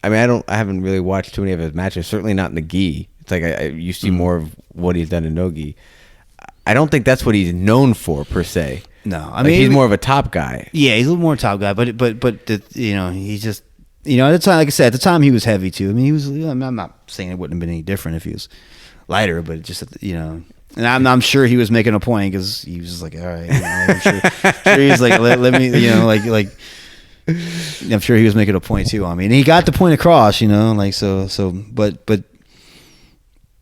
haven't really watched too many of his matches, certainly not in the gi. It's like you see more of what he's done in no gi. I don't think that's what he's known for per se. No, I mean, he's more of a top guy. Yeah, he's a little more top guy, but he's just, at the time, like I said, at the time he was heavy too. I mean, he was. I'm not saying it wouldn't have been any different if he was lighter, but just and I'm sure he was making a point, because he was just like, all right, I'm sure he's like, let me, like. I'm sure he was making a point too. I mean, he got the point across,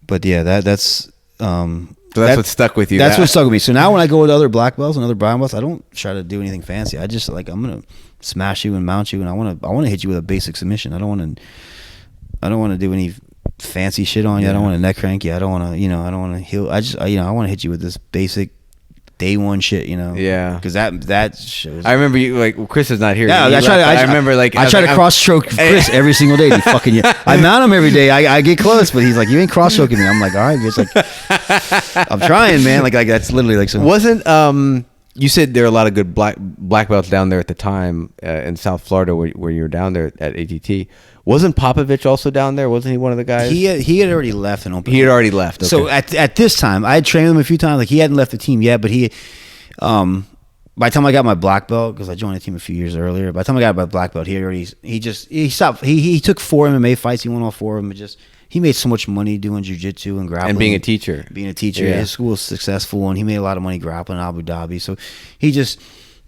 but yeah, that's. So that's what stuck with you. That's what stuck with me. So now when I go with other black belts and other brown belts, I don't try to do anything fancy. I just, like, I'm gonna smash you and mount you, and I want to hit you with a basic submission. I don't want to do any fancy shit on you. I don't want to neck crank you. I don't want to, I don't want to heal. I just, I want to hit you with this basic day one shit, Yeah. Because that shows. I remember you, like, Chris is not here. Yeah, I remember, like, I try to cross choke Chris every single day. I mount him every day. I get close, but he's like, you ain't cross choking me. I'm like, all right, bitch. Like, I'm trying, man. Like that's literally like some. Wasn't you said there are a lot of good black belts down there at the time in South Florida where you were down there at ATT. Wasn't Popovich also down there? Wasn't he one of the guys? He had already left and opened. He had already left. Okay. So at this time, I had trained him a few times. Like, he hadn't left the team yet, but he, by the time I got my black belt, because I joined the team a few years earlier, by the time I got my black belt, he stopped. He took 4 MMA fights. He won all 4 of them. He made so much money doing jiu-jitsu and grappling. And being a teacher. Yeah. His school was successful, and he made a lot of money grappling in Abu Dhabi. So he just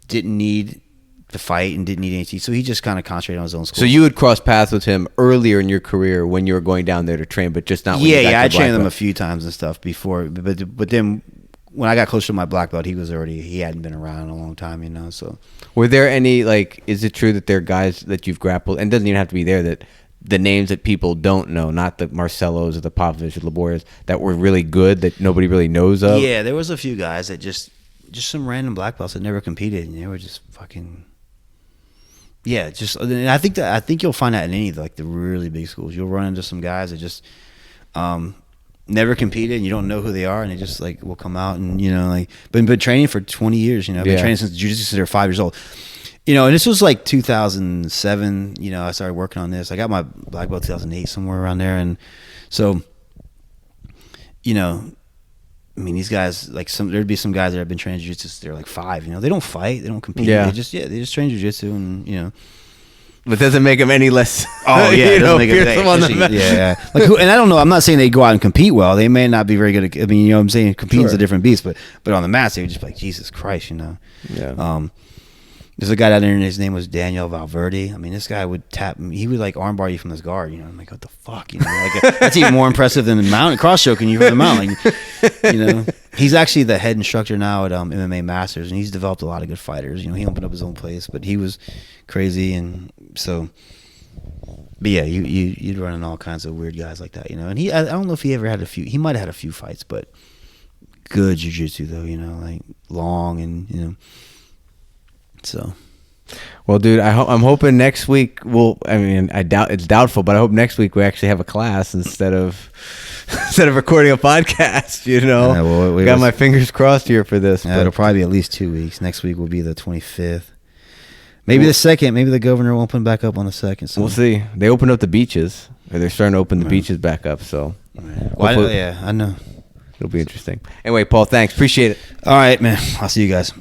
didn't need to fight and didn't need anything. So he just kind of concentrated on his own school. So you would cross paths with him earlier in your career when you were going down there to train, but just not when you got I your trained black him belt. a few times and stuff before. But then when I got close to my black belt, he hadn't been around in a long time, So Were there any, like, is it true that there are guys that you've grappled, and it doesn't even have to be there, that the names that people don't know, not the Marcelos or the Popovich or Liborios, that were really good that nobody really knows of? Yeah, there was a few guys that just some random black belts that never competed, and they were just fucking. Yeah, and I think you'll find that in any of the really big schools. You'll run into some guys that just never competed, and you don't know who they are, and they just like will come out and been training for 20 years. Been training since jiu-jitsu since they were 5 years old. And this was like 2007. I started working on this. I got my black belt 2008, somewhere around there, and so I mean, these guys, like, there'd be some guys that have been training jiu-jitsu since they're like 5. They don't fight, they don't compete. Yeah. They just train jiu-jitsu, and But doesn't make them any less. Oh yeah, it doesn't make fearsome on the mat. yeah. Like, and I don't know. I'm not saying they go out and compete well. They may not be very good. I mean, what I'm saying, competing's a different beast. But on the mats, they would just be like, Jesus Christ, Yeah. There's a guy down there, and his name was Daniel Valverde. I mean, this guy would tap me. He would like armbar you from this guard. You know, I'm like, what the fuck? You know, like that's even more impressive than the mount cross choking you from the mount. Like, you know, he's actually the head instructor now at MMA Masters, and he's developed a lot of good fighters. You know, he opened up his own place, but he was crazy, and so. But yeah, you'd run in all kinds of weird guys like that, you know. And I don't know if he ever had a few. He might have had a few fights, but good jiu-jitsu though, you know, like long and you know. So, well, dude, I'm hoping next week I doubt it's doubtful, but I hope next week we actually have a class instead of recording a podcast. You know, yeah, well, got my fingers crossed here for this. Yeah, it'll probably be at least 2 weeks. Next week will be the 25th. Maybe the second. Maybe the governor will open back up on the second. So we'll see. They opened up the beaches, or they're starting to open the beaches back up. So, well, yeah, I know. It'll be interesting. Anyway, Paul, thanks. Appreciate it. All right, man. I'll see you guys.